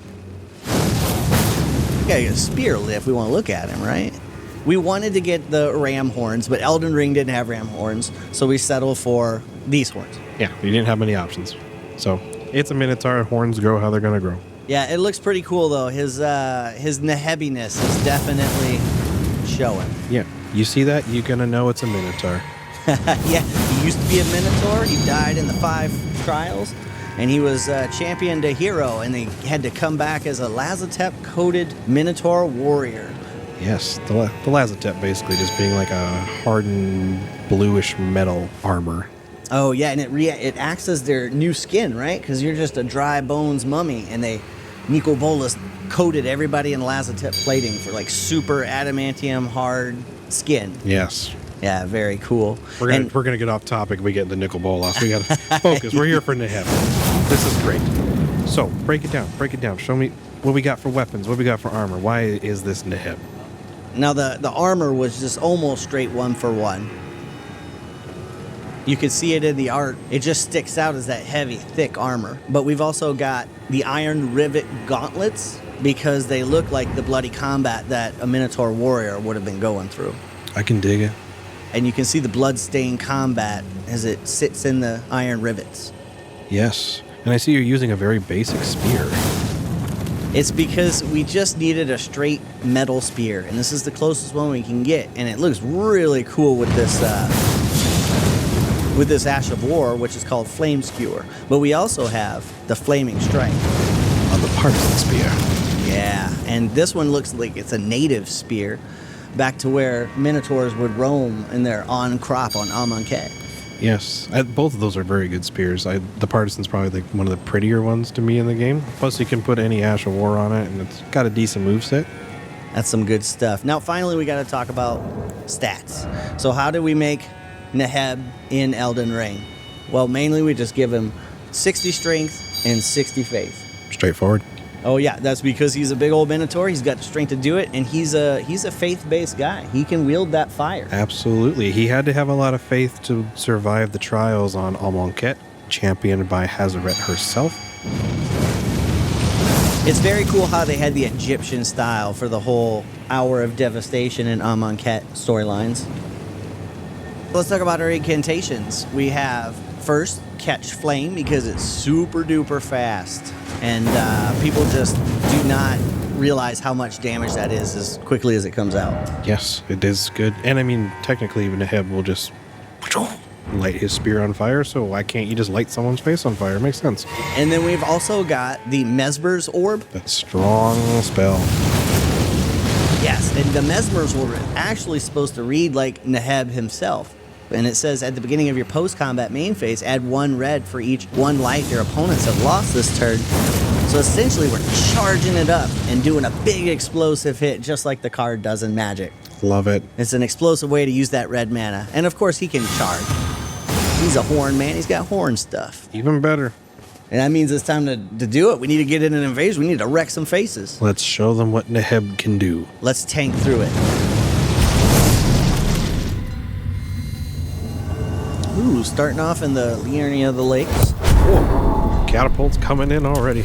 We gotta get a spear lift if we want to look at him, right? We wanted to get the ram horns, but Elden Ring didn't have ram horns, so we settled for these horns. Yeah, you didn't have many options. So, it's a minotaur. Horns grow how they're going to grow. Yeah, it looks pretty cool, though. His Nehebiness is definitely showing. Yeah, you see that? You're going to know it's a minotaur. Yeah, he used to be a minotaur. He died in the 5 trials, and he was championed a hero, and they had to come back as a Lazatep-coated minotaur warrior. Yes, the Lazatep basically just being like a hardened bluish metal armor. Oh, yeah, and it acts as their new skin, right? Because you're just a dry bones mummy, and Nico Bolas coated everybody in Lazatep plating for like super adamantium hard skin. Yes. Yeah, very cool. We're gonna get off topic. We get into Nicol Bolas. We gotta focus. We're here for Neheb. This is great. So break it down. Show me what we got for weapons. What we got for armor. Why is this Neheb? Now the armor was just almost straight 1-for-1. You can see it in the art. It just sticks out as that heavy, thick armor. But we've also got the iron rivet gauntlets because they look like the bloody combat that a Minotaur warrior would have been going through. I can dig it. And you can see the blood-stained combat as it sits in the iron rivets. Yes. And I see you're using a very basic spear. It's because we just needed a straight metal spear, and this is the closest one we can get, and it looks really cool with this Ash of War, which is called Flame Skewer. But we also have the Flaming Strike On the partisan spear. Yeah, and this one looks like it's a native spear, back to where Minotaurs would roam in their on-crop on Amonkhet. Yes, both of those are very good spears. The partisan's probably like one of the prettier ones to me in the game. Plus, you can put any Ash of War on it, and it's got a decent moveset. That's some good stuff. Now, finally, we got to talk about stats. So how do we make Neheb in Elden Ring? Well, mainly we just give him 60 strength and 60 faith. Straightforward. Oh yeah, that's because he's a big old Minotaur. He's got the strength to do it, and he's a faith-based guy. He can wield that fire. Absolutely. He had to have a lot of faith to survive the trials on Amonkhet, championed by Hazaret herself. It's very cool how they had the Egyptian style for the whole Hour of Devastation and Amonkhet storylines. Let's talk about our incantations. We have first catch flame because it's super duper fast, and people just do not realize how much damage that is as quickly as it comes out. Yes, it is good. And I mean, technically, even Neheb will just light his spear on fire, so why can't you just light someone's face on fire? It makes sense. And then we've also got the Mesmer's Orb. That strong spell. Yes, and the Mesmer's Orb is actually supposed to read like Neheb himself. And it says at the beginning of your post-combat main phase, add 1 red for each 1 life your opponents have lost this turn. So essentially, we're charging it up and doing a big explosive hit, just like the card does in Magic. Love it. It's an explosive way to use that red mana. And of course, he can charge. He's a horn man. He's got horn stuff. Even better. And that means it's time to do it. We need to get in an invasion. We need to wreck some faces. Let's show them what Neheb can do. Let's tank through it. Ooh, starting off in the Liurnia of the Lakes. Whoa. Catapults coming in already.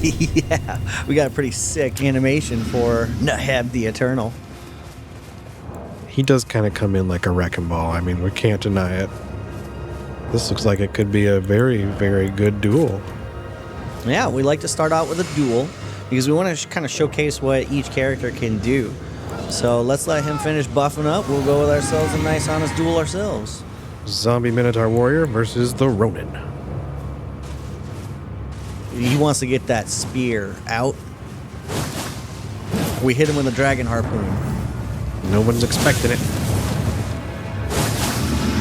Yeah, we got a pretty sick animation for Neheb the Eternal. He does kind of come in like a wrecking ball. I mean, we can't deny it. This looks like it could be a very, very good duel. Yeah, we like to start out with a duel because we want to kind of showcase what each character can do. So let's let him finish buffing up. We'll go with ourselves a nice, honest duel ourselves. Zombie Minotaur Warrior versus the Ronin. He wants to get that spear out. We hit him with a dragon harpoon. No one's expecting it.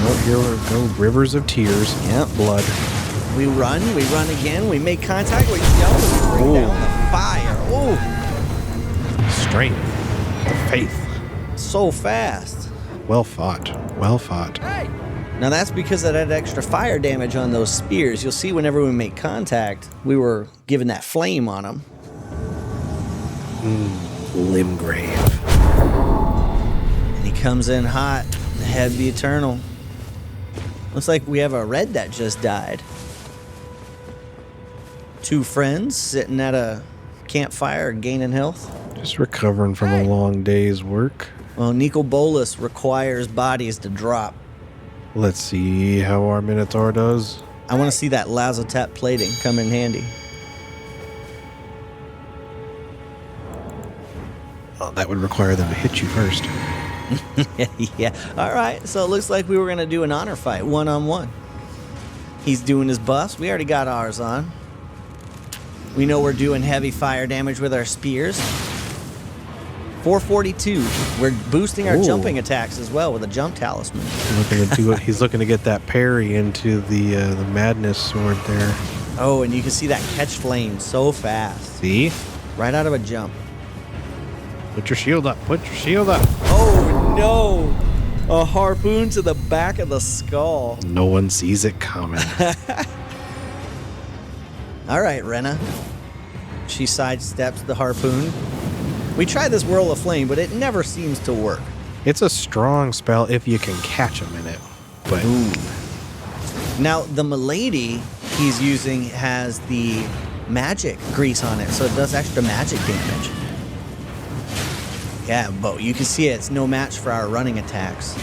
Oh, here we go. Rivers of tears. Yep. Blood. We run again, we make contact, we jump, and we bring down the fire. Oh, Strength. The faith. so fast. Well fought. Well fought. Hey! Now that's because of that extra fire damage on those spears. You'll see whenever we make contact, we were giving that flame on them. Limgrave. And he comes in hot. Neheb the Eternal. Looks like we have a red that just died. 2 friends sitting at a campfire gaining health. Just recovering from a long day's work. Well, Nico Bolas requires bodies to drop. Let's see how our Minotaur does. I want to see that Lazotep plating come in handy. Oh, that would require them to hit you first. Yeah. All right. So it looks like we were going to do an honor fight, 1-on-1. He's doing his buffs. We already got ours on. We know we're doing heavy fire damage with our spears. 442. We're boosting our Ooh. jumping attacks as well with a jump talisman. Looking to do it. He's looking to get that parry into the madness sword there. Oh, and you can see that catch flame so fast. See? Right out of a jump. Put your shield up. Put your shield up. Oh, no. A harpoon to the back of the skull. No one sees it coming. All right, Rena. She sidesteps the harpoon. We tried this Whirl of Flame, but it never seems to work. It's a strong spell if you can catch him in it. But Now, the Milady he's using has the magic grease on it, so it does extra magic damage. Yeah, but you can see it's no match for our running attacks.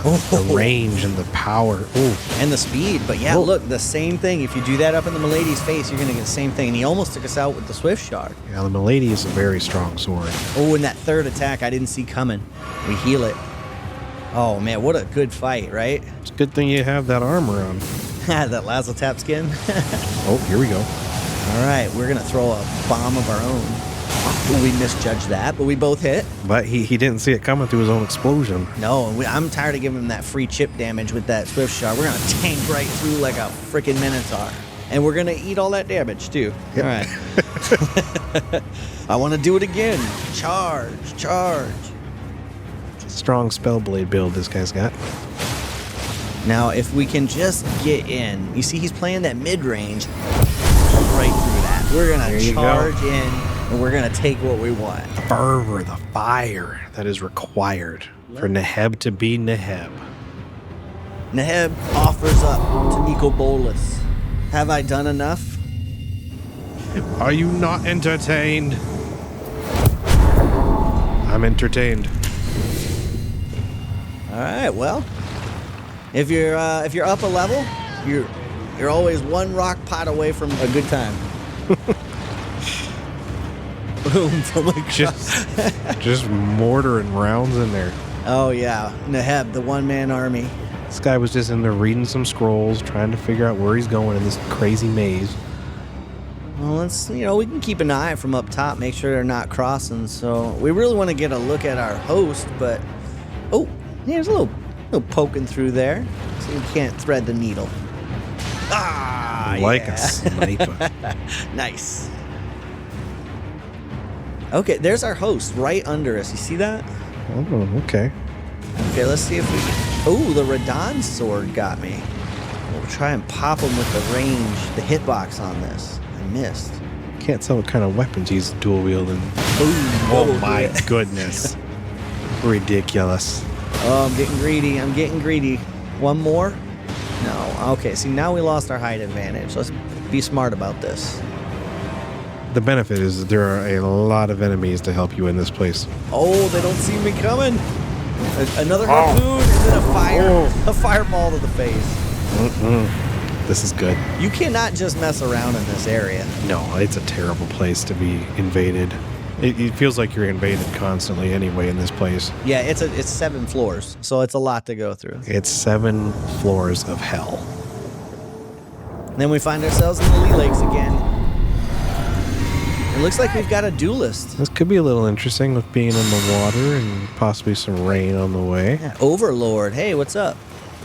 the range and the power. Ooh. And the speed. But yeah, look, the same thing. If you do that up in the Milady's face, you're going to get the same thing. And he almost took us out with the Swift Shard. Yeah, the Milady is a very strong sword. Oh, and that third attack I didn't see coming. We heal it. Oh, man, what a good fight, right? It's a good thing you have that armor on. That Lazotep skin. Oh, here we go. All right, we're going to throw a bomb of our own. We misjudged that, but we both hit. But he didn't see it coming through his own explosion. No, I'm tired of giving him that free chip damage with that Swift Shard. We're going to tank right through like a freaking Minotaur. And we're going to eat all that damage, too. Yep. All right. I want to do it again. Charge, charge. Strong Spellblade build this guy's got. Now, if we can just get in. You see, he's playing that mid-range right through that. We're going to charge in, and we're going to take what we want. The fervor, the fire that is required for Neheb to be Neheb. Neheb offers up to Nico Bolas. Have I done enough? Are you not entertained? I'm entertained. All right, well, If you're up a level, you're always one rock pot away from a good time. Boom from across. Just mortar and rounds in there. Oh yeah, Neheb, the one-man army. This guy was just in there reading some scrolls, trying to figure out where he's going in this crazy maze. Well, we can keep an eye from up top, make sure they're not crossing. So we really want to get a look at our host, but oh, there's a little poking through there, so you can't thread the needle. Ah, like yeah. a sniper. Nice. Okay, there's our host right under us. You see that? Oh, okay. Okay, let's see if we can. Oh, the Radon sword got me. We'll try and pop him with the range, the hitbox on this. I missed. Can't tell what kind of weapons he's dual wielding. Oh my goodness. Ridiculous. Oh, I'm getting greedy. One more? No. Okay, see, now we lost our height advantage. Let's be smart about this. The benefit is that there are a lot of enemies to help you in this place. Oh, they don't see me coming. Another harpoon and then a fireball to the face. This is good. You cannot just mess around in this area. No, it's a terrible place to be invaded. It feels like you're invaded constantly anyway in this place. Yeah, it's 7 floors, so it's a lot to go through. It's 7 floors of hell. And then we find ourselves in the Lee Lakes again. It looks like we've got a duelist. This could be a little interesting with being in the water and possibly some rain on the way. Yeah, Overlord. Hey, what's up?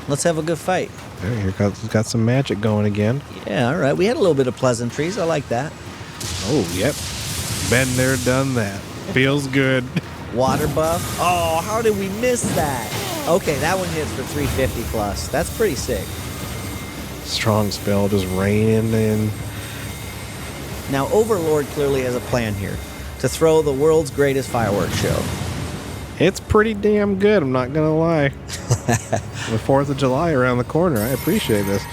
Let's have a good fight. There, you've got some magic going again. Yeah, all right. We had a little bit of pleasantries. I like that. Oh, yep. Been there, done that. Feels good. Water buff. Oh, how did we miss that? Okay, that one hits for 350 plus. That's pretty sick. Strong spell, just raining in. Now, Overlord clearly has a plan here to throw the world's greatest fireworks show. It's pretty damn good, I'm not gonna lie. The 4th of July around the corner. I appreciate this.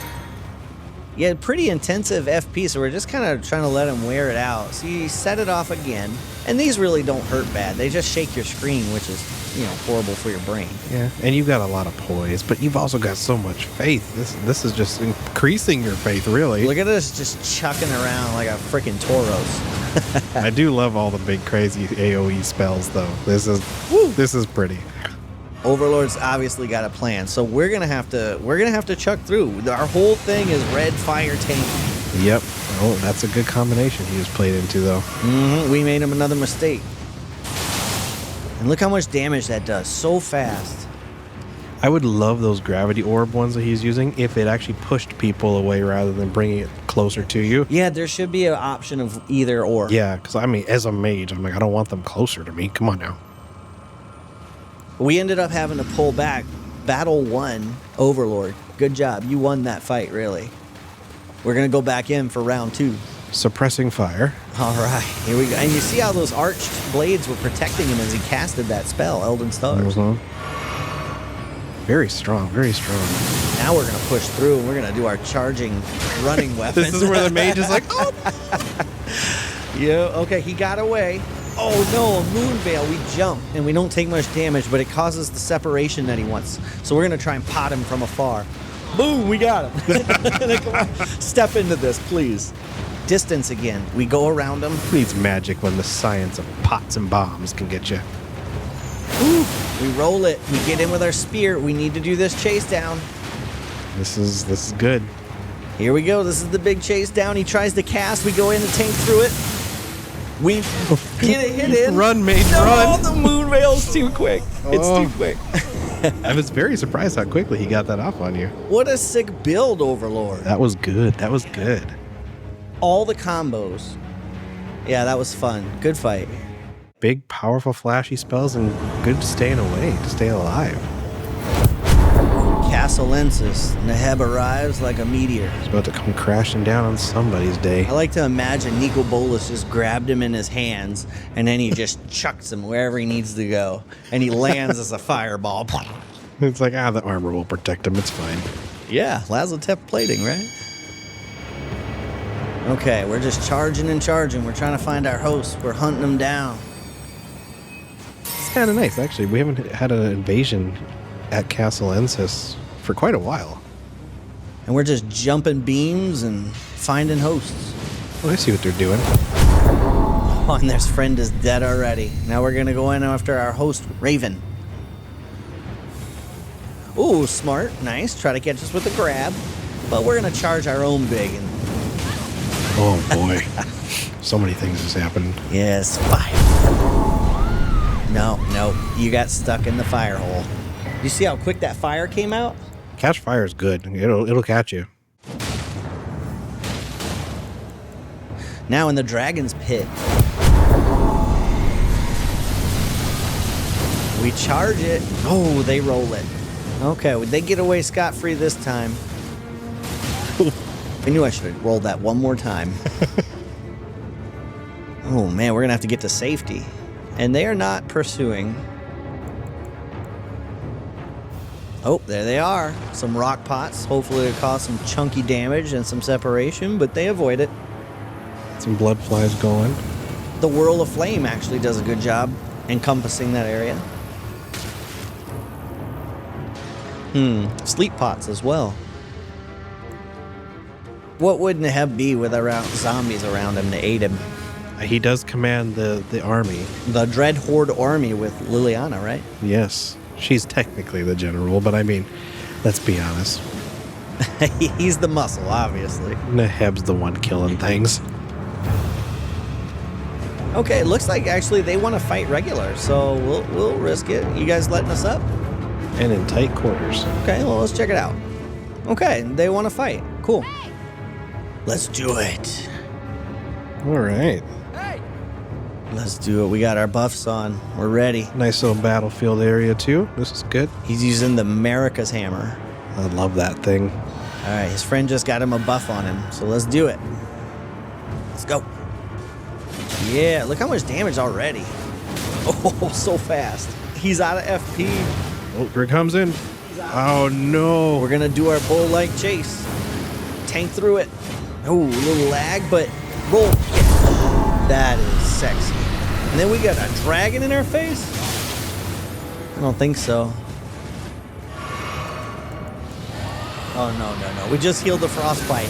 Yeah, pretty intensive FP, so we're just kind of trying to let him wear it out. So you set it off again, and these really don't hurt bad. They just shake your screen, which is, horrible for your brain. Yeah, and you've got a lot of poise, but you've also got so much faith. This is just increasing your faith, really. Look at us just chucking around like a freaking Tauros. I do love all the big crazy AoE spells, though. This is pretty. Overlord's obviously got a plan, so we're gonna have to chuck through. Our whole thing is red fire tank. Yep. Oh, that's a good combination he just played into, though. We made him another mistake. And look how much damage that does so fast. I would love those gravity orb ones that he's using if it actually pushed people away rather than bringing it closer to you. Yeah, there should be an option of either or. Yeah, because as a mage, I'm like, I don't want them closer to me. Come on now. We ended up having to pull back. Battle 1, Overlord. Good job. You won that fight, really. We're going to go back in for round 2. Suppressing fire. All right, here we go. And you see how those arched blades were protecting him as he casted that spell, Elden Stars. Very strong, very strong. Now we're going to push through, and we're going to do our charging running weapon. This is where the mage is like, oh! Yeah, okay, he got away. Oh no, a moon veil. We jump, and we don't take much damage, but it causes the separation that he wants. So we're going to try and pot him from afar. Boom, we got him. Come on, step into this, please. Distance again. We go around him. Who needs magic when the science of pots and bombs can get you? Ooh, we roll it. We get in with our spear. We need to do this chase down. This is good. Here we go. This is the big chase down. He tries to cast. We go in and tank through it. We get a hit in. Run, mage, no, run. The moon veil's too quick. It's too quick. I was very surprised how quickly he got that off on you. What a sick build, Overlord. That was good. That was good. All the combos. Yeah, that was fun. Good fight. Big, powerful, flashy spells and good staying away to stay alive. Castellensis. Neheb arrives like a meteor. He's about to come crashing down on somebody's day. I like to imagine Nico Bolas just grabbed him in his hands and then he just chucks him wherever he needs to go. And he lands as a fireball. It's like, the armor will protect him. It's fine. Yeah, Lazotep plating, right? Okay, we're just charging and charging. We're trying to find our host. We're hunting them down. It's kind of nice, actually. We haven't had an invasion at Castle Ensis for quite a while. And we're just jumping beams and finding hosts. Oh, I see what they're doing. Oh, and their friend is dead already. Now we're going to go in after our host, Raven. Ooh, smart. Nice. Try to catch us with a grab. But we're going to charge our own big. And Oh, boy. So many things has happened. yes, fire. No, you got stuck in the fire hole. You see how quick that fire came out? Catch fire is good. It'll catch you. Now in the dragon's pit. We charge it. Oh, they roll it. Okay, well, they get away scot-free this time. I knew I should have rolled that one more time. Oh, man, we're going to have to get to safety. And they are not pursuing. Oh, there they are. Some rock pots. Hopefully it'll cause some chunky damage and some separation, but they avoid it. Some blood flies going. The Whirl of Flame actually does a good job encompassing that area. Sleep pots as well. What would Neheb be with zombies around him to aid him? He does command the army. The Dread Horde army with Liliana, right? Yes. She's technically the general, but I mean, let's be honest. He's the muscle, obviously. Neheb's the one killing things. Okay, it looks like actually they want to fight regular, so we'll risk it. You guys letting us up? And in tight quarters. Okay, well, let's check it out. Okay, they want to fight. Cool. Let's do it. All right. Let's do it. We got our buffs on. We're ready. Nice little battlefield area, too. This is good. He's using the America's hammer. I love that thing. All right, his friend just got him a buff on him, so let's do it. Let's go. Yeah, look how much damage already. Oh, so fast. He's out of FP. Oh, here it comes in. Oh, no. We're going to do our bull-like chase. Tank through it. Oh, a little lag, but roll. Yeah. That is sexy. And then we got a dragon in our face? I don't think so. Oh, no. We just healed the frostbite.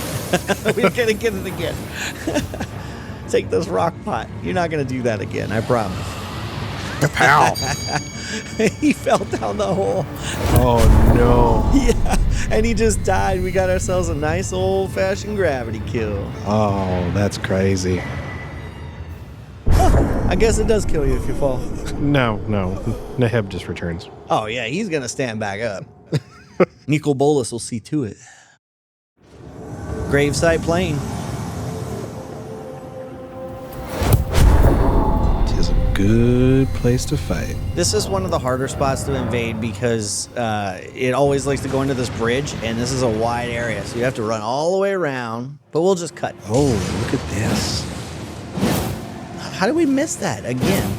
We're going to get it again. Take this rock pot. You're not going to do that again, I promise. Pow. He fell down the hole. Oh, no. Yeah, and he just died. We got ourselves a nice old-fashioned gravity kill. Oh, that's crazy. I guess it does kill you if you fall. No. Neheb just returns. Oh, yeah, he's going to stand back up. Nico Bolas will see to it. Graveside Plain. It is a good place to fight. This is one of the harder spots to invade because it always likes to go into this bridge, and this is a wide area, so you have to run all the way around, but we'll just cut. Oh, look at this. How did we miss that again?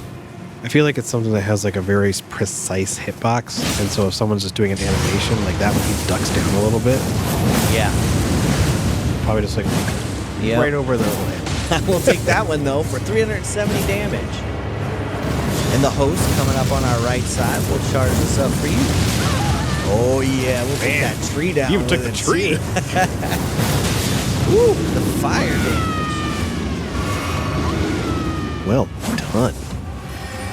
I feel like it's something that has like a very precise hitbox, and so if someone's just doing an animation like that, when he ducks down a little bit, Yeah. probably just like Yep. right over the lid. We'll take that one, though, for 370 damage. And the host coming up on our right side will charge this up for you. Oh, yeah, we'll take that tree down. You took with the it, tree. too. Woo, the fire damage. Well done.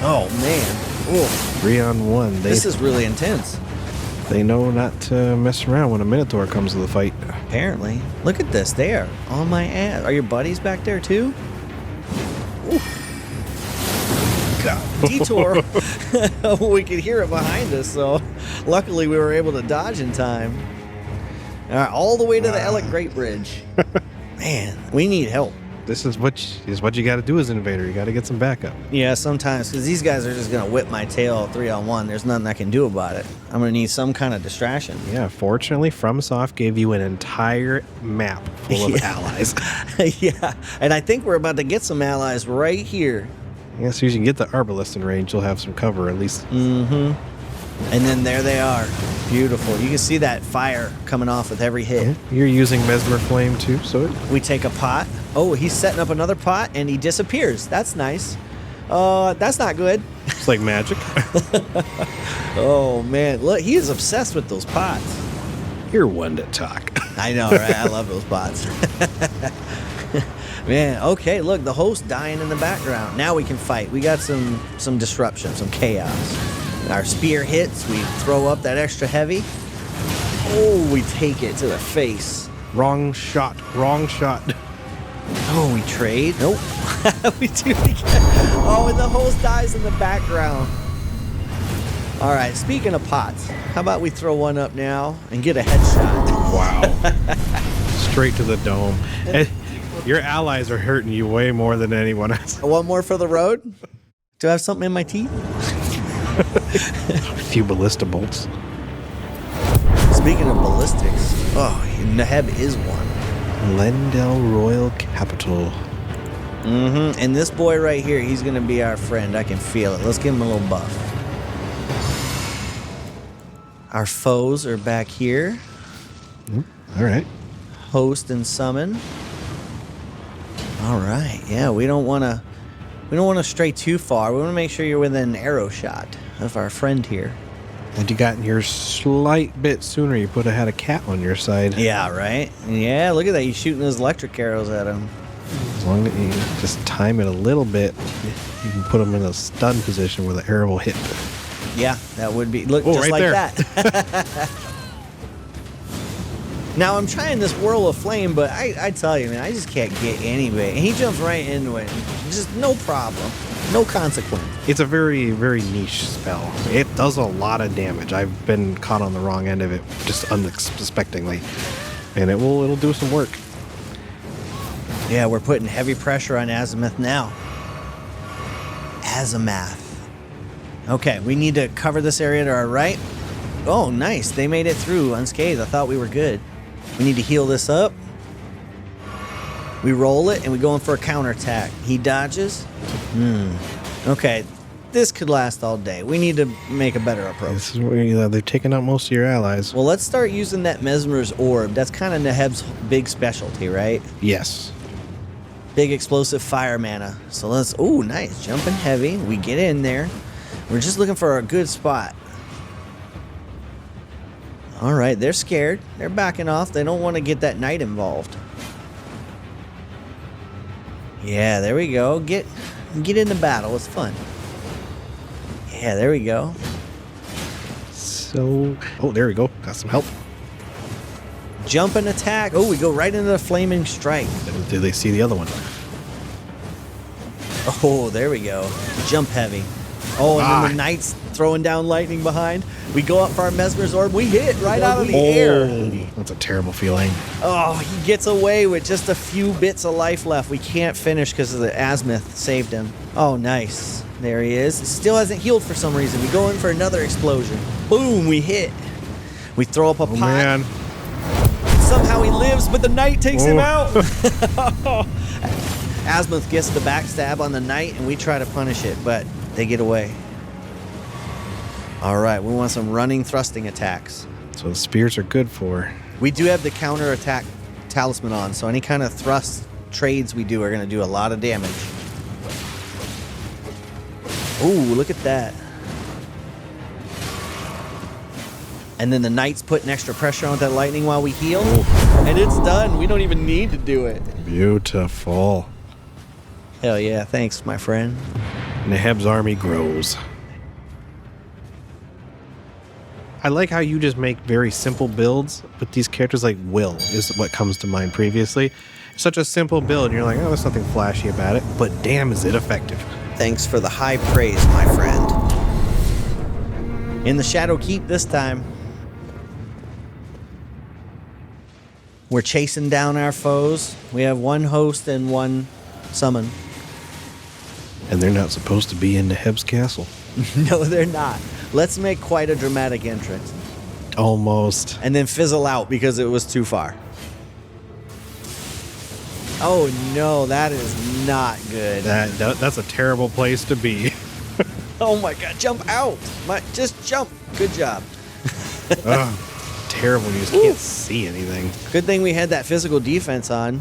Oh, man. Oh, 3-on-1. this is really intense. They know not to mess around when a Minotaur comes to the fight. Apparently. Look at this. They are on my ass. Are your buddies back there, too? Ooh. God, detour. We could hear it behind us, so luckily we were able to dodge in time. All right, all the way to the Elec Great Bridge. Man, we need help. This is what you got to do as an invader. You got to get some backup. Yeah, sometimes, because these guys are just going to whip my tail 3-on-1. There's nothing I can do about it. I'm going to need some kind of distraction. Yeah, fortunately, FromSoft gave you an entire map full of allies. Yeah, and I think we're about to get some allies right here. Yeah, so as you can get the Arbalest in range, you'll have some cover at least. Mm-hmm. And then there they are. Beautiful. You can see that fire coming off with every hit. You're using Mesmer Flame too, so We take a pot. Oh, he's setting up another pot, and he disappears. That's nice. That's not good. it's like magic. Oh, man. Look, he is obsessed with those pots. You're one to talk. I know, right? I love those bots. Man, okay, look, the host dying in the background. Now we can fight. We got some disruption, some chaos. Our spear hits, we throw up that extra heavy. Oh, we take it to the face. Wrong shot. Oh, we trade? Nope. We do it again. Oh, and the host dies in the background. All right, speaking of pots, how about we throw one up now and get a headshot? Wow. Straight to the dome. And your allies are hurting you way more than anyone else. One more for the road? Do I have something in my teeth? A few ballista bolts. Speaking of ballistics, Neheb is one. Lendell Royal Capital. Mm-hmm. And this boy right here, he's going to be our friend. I can feel it. Let's give him a little buff. Our foes are back here. All right. Host and summon. All right. Yeah, we don't want to stray too far. We want to make sure you're within an arrow shot of our friend here. Had you gotten here slight bit sooner, you would have had a cat on your side. Yeah, right? Yeah, look at that. He's shooting those electric arrows at him. As long as you just time it a little bit, you can put him in a stun position where the arrow will hit. Yeah, that would be. Look, just right like there. that. Now, I'm trying this whirl of flame, but I tell you, man, I just can't get anybody. And he jumps right into it. Just no problem. No consequence. It's a very, very niche spell. It does a lot of damage. I've been caught on the wrong end of it just unsuspectingly. And it'll do some work. Yeah, we're putting heavy pressure on Azimuth now. Azimuth. Okay, we need to cover this area to our right. Oh, nice. They made it through unscathed. I thought we were good. We need to heal this up. We roll it, and we go in for a counterattack. He dodges. Okay, this could last all day. We need to make a better approach. This is where they've taken out most of your allies. Well, let's start using that Mesmer's Orb. That's kind of Neheb's big specialty, right? Yes. Big explosive fire mana. So let's... Ooh, nice. Jumping heavy. We get in there. We're just looking for a good spot. All right, they're scared. They're backing off. They don't want to get that knight involved. Yeah, there we go. Get in the battle. It's fun. Yeah, there we go. So... Oh, there we go. Got some help. Jump and attack. Oh, we go right into the flaming strike. Did they see the other one? Oh, there we go. Jump heavy. Oh, and then the knight's throwing down lightning behind. We go up for our Mesmer's Orb. We hit right out of the air. That's a terrible feeling. Oh, he gets away with just a few bits of life left. We can't finish because of the Azimuth saved him. Oh, nice. There he is. Still hasn't healed for some reason. We go in for another explosion. Boom, we hit. We throw up a pot. Man. Somehow he lives, but the knight takes him out. Azimuth gets the backstab on the knight, and we try to punish it, but they get away. All right, we want some running thrusting attacks. So the spears are good for... We do have the counter attack talisman on, so any kind of thrust trades we do are going to do a lot of damage. Ooh, look at that. And then the knight's putting extra pressure on that lightning while we heal. And it's done. We don't even need to do it. Beautiful. Hell yeah, thanks, my friend. Neheb's army grows. I like how you just make very simple builds, but these characters like Will is what comes to mind previously. Such a simple build, and you're like, oh, there's nothing flashy about it, but damn, is it effective. Thanks for the high praise, my friend. In the Shadow Keep this time. We're chasing down our foes. We have one host and one summon. And they're not supposed to be in Neheb's castle. No, they're not. Let's make quite a dramatic entrance. Almost. And then fizzle out because it was too far. Oh no, that is not good. That's a terrible place to be. Oh my god, jump out! Just jump. Good job. Terrible. You just can't see anything. Good thing we had that physical defense on.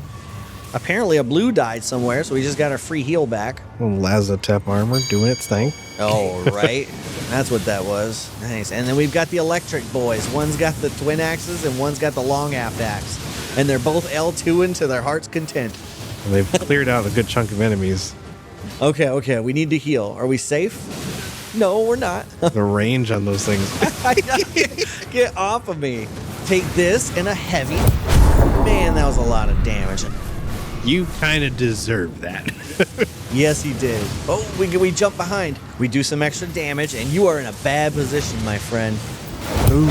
Apparently a blue died somewhere, so we just got our free heal back. Lazatep armor doing its thing. Oh, right. That's what that was. Nice. And then we've got the electric boys. One's got the twin axes and one's got the long aft axe. And they're both L2ing to their heart's content. And they've cleared out a good chunk of enemies. Okay. We need to heal. Are we safe? No, we're not. The range on those things. Get off of me. Take this and a heavy. Man, that was a lot of damage. You kind of deserve that. Yes, he did. Oh, we jump behind. We do some extra damage, and you are in a bad position, my friend. Ooh,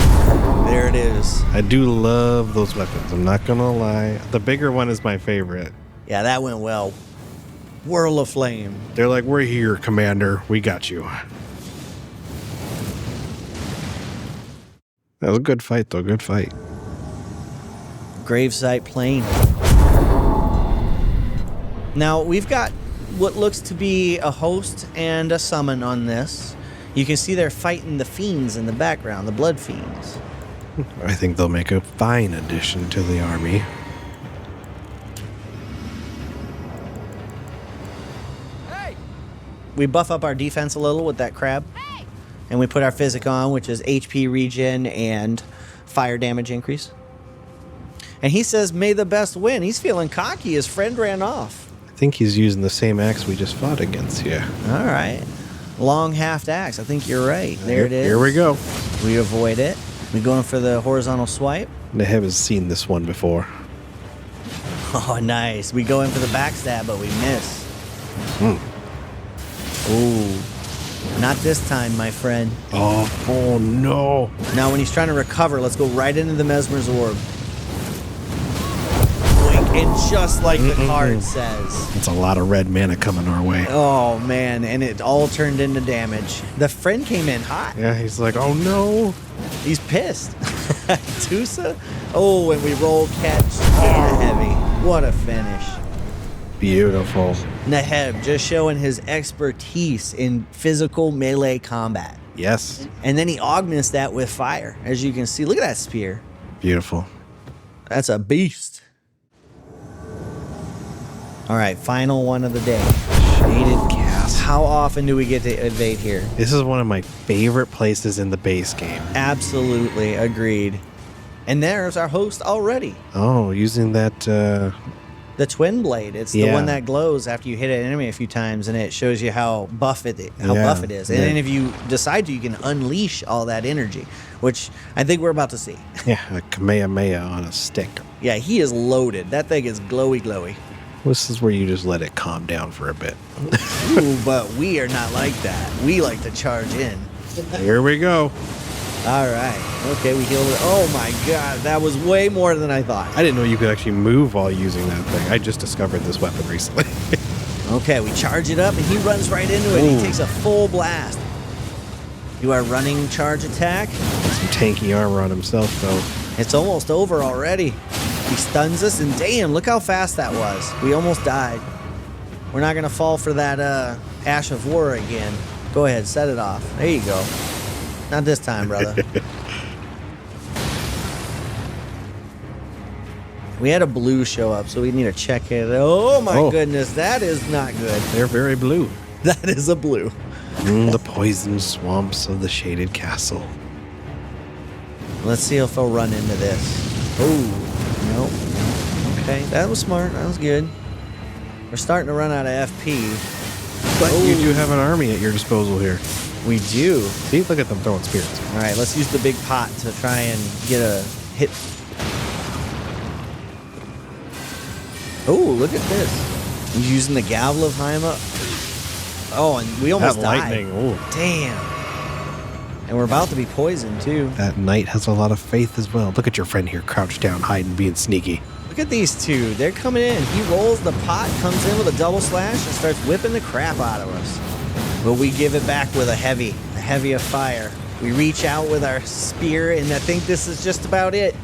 there it is. I do love those weapons. I'm not going to lie. The bigger one is my favorite. Yeah, that went well. Whirl of Flame. They're like, we're here, Commander. We got you. That was a good fight, though. Good fight. Gravesite Plain. Now, we've got what looks to be a host and a summon on this. You can see they're fighting the fiends in the background, the blood fiends. I think they'll make a fine addition to the army. Hey! We buff up our defense a little with that crab. Hey! And we put our physic on, which is HP regen and fire damage increase. And he says, may the best win. He's feeling cocky. His friend ran off. I think he's using the same axe we just fought against here. All right. Long half axe. I think you're right. There it is. Here we go. We avoid it. We going for the horizontal swipe. Neheb has seen this one before. Oh, nice. We go in for the backstab, but we miss. Ooh. Not this time, my friend. Oh no. Now, when he's trying to recover, let's go right into the Mesmer's Orb. And just like the card says. It's a lot of red mana coming our way. Oh, man. And it all turned into damage. The friend came in hot. Yeah, he's like, oh no. He's pissed. Tusa? Oh, and we roll catch and heavy. What a finish. Beautiful. Neheb just showing his expertise in physical melee combat. Yes. And then he augments that with fire. As you can see, look at that spear. Beautiful. That's a beast. All right, final one of the day. Shaded Castle. How often do we get to invade here? This is one of my favorite places in the base game. Absolutely, agreed. And there's our host already. Oh, using that... The twin blade. It's the one that glows after you hit an enemy a few times, and it shows you how buff it is. And then if you decide to, you can unleash all that energy, which I think we're about to see. Yeah, a Kamehameha on a stick. Yeah, he is loaded. That thing is glowy. This is where you just let it calm down for a bit. Ooh, but we are not like that. We like to charge in. Here we go. All right. Okay, we healed it. Oh my god, that was way more than I thought. I didn't know you could actually move while using that thing. I just discovered this weapon recently. Okay, we charge it up and he runs right into it. Ooh. He takes a full blast. Do our running charge attack. Some tanky armor on himself, though. It's almost over already. He stuns us, and damn, look how fast that was. We almost died. We're not going to fall for that Ash of War again. Go ahead, set it off. There you go. Not this time, brother. We had a blue show up, so we need to check it. Oh, my goodness. That is not good. They're very blue. That is a blue. The poison swamps of the Shaded Castle. Let's see if I'll run into this. Oh. Nope. Okay, that was smart. That was good. We're starting to run out of FP. But you do have an army at your disposal here. We do. See, look at them throwing spears. All right, let's use the big pot to try and get a hit. Oh, look at this. He's using the Gavel of Haima. Oh, and we almost died. Lightning. Ooh. Damn. And we're about to be poisoned, too. That knight has a lot of faith as well. Look at your friend here, crouched down, hiding, being sneaky. Look at these two. They're coming in. He rolls the pot, comes in with a double slash, and starts whipping the crap out of us. But we give it back with a heavy of fire. We reach out with our spear, and I think this is just about it.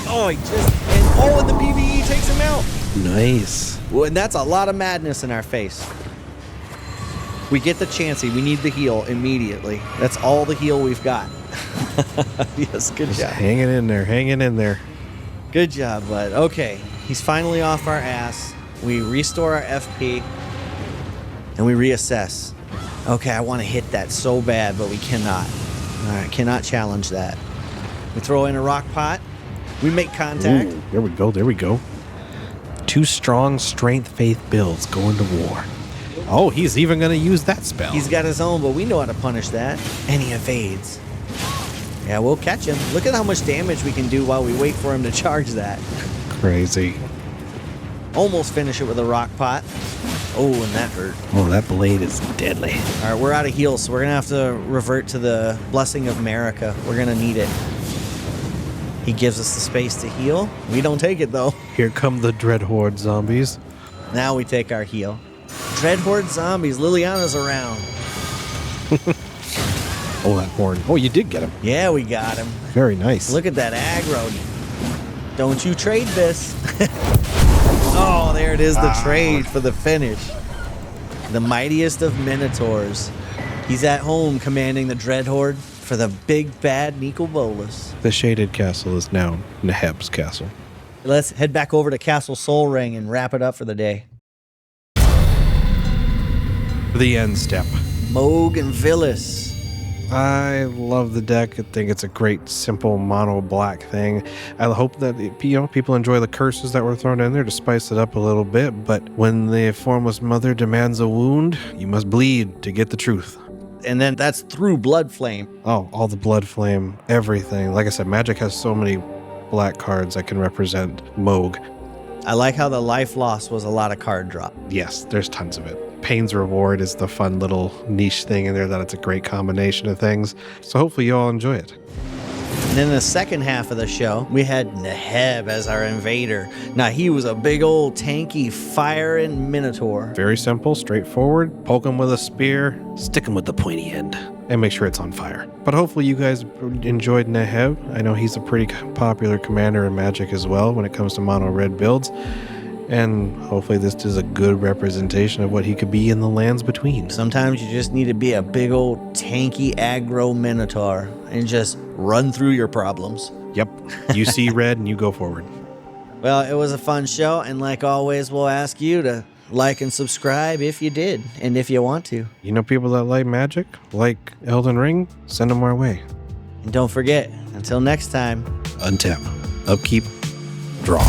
Oh, and the PvE takes him out. Nice. Well, and that's a lot of madness in our face. We get the chancey. We need the heal immediately. That's all the heal we've got. Yes, good Just job. hanging in there. Good job, bud. Okay, he's finally off our ass. we restore our FP, and we reassess. Okay, I want to hit that so bad, but we cannot. All right, cannot challenge that. We throw in a rock pot. We make contact. Ooh, there we go. 2 strong strength faith builds going to war. Oh, he's even going to use that spell. He's got his own, but we know how to punish that. And he evades. Yeah, we'll catch him. Look at how much damage we can do while we wait for him to charge that. Crazy. Almost finish it with a rock pot. Oh, and that hurt. Oh, that blade is deadly. All right, we're out of heals, so we're going to have to revert to the Blessing of America. We're going to need it. He gives us the space to heal. We don't take it, though. Here come the Dreadhorde zombies. Now we take our heal. Dreadhorde zombies. Liliana's around. Oh, that horn. Oh, you did get him. Yeah, we got him. Very nice. Look at that aggro. Don't you trade this. Oh, there it is, the trade for the finish. The mightiest of Minotaurs. He's at home commanding the Dreadhorde for the big bad Nicol Bolas. The Shaded Castle is now Neheb's castle. Let's head back over to Castle Sol Ring and wrap it up for the day. The end step. Mohg and Vilis. I love the deck. I think it's a great, simple mono black thing. I hope that people enjoy the curses that were thrown in there to spice it up a little bit. But when the formless mother demands a wound, you must bleed to get the truth. And then that's through Bloodflame. Oh, all the Bloodflame, everything. Like I said, Magic has so many black cards that can represent Mohg. I like how the life loss was a lot of card drop. Yes, there's tons of it. Pain's Reward is the fun little niche thing in there that it's a great combination of things. So hopefully you all enjoy it. And then in the second half of the show, we had Neheb as our invader. Now, he was a big old tanky firing Minotaur. Very simple, straightforward. Poke him with a spear, stick him with the pointy end, and make sure it's on fire. But hopefully you guys enjoyed Neheb. I know he's a pretty popular commander in Magic as well when it comes to mono red builds. And hopefully this is a good representation of what he could be in the lands between. Sometimes you just need to be a big old tanky aggro Minotaur and just run through your problems. Yep. You see red and you go forward. Well, it was a fun show. And like always, we'll ask you to like and subscribe if you did and if you want to. You know people that like Magic, like Elden Ring? Send them our way. And don't forget, until next time, Untap, upkeep, draw.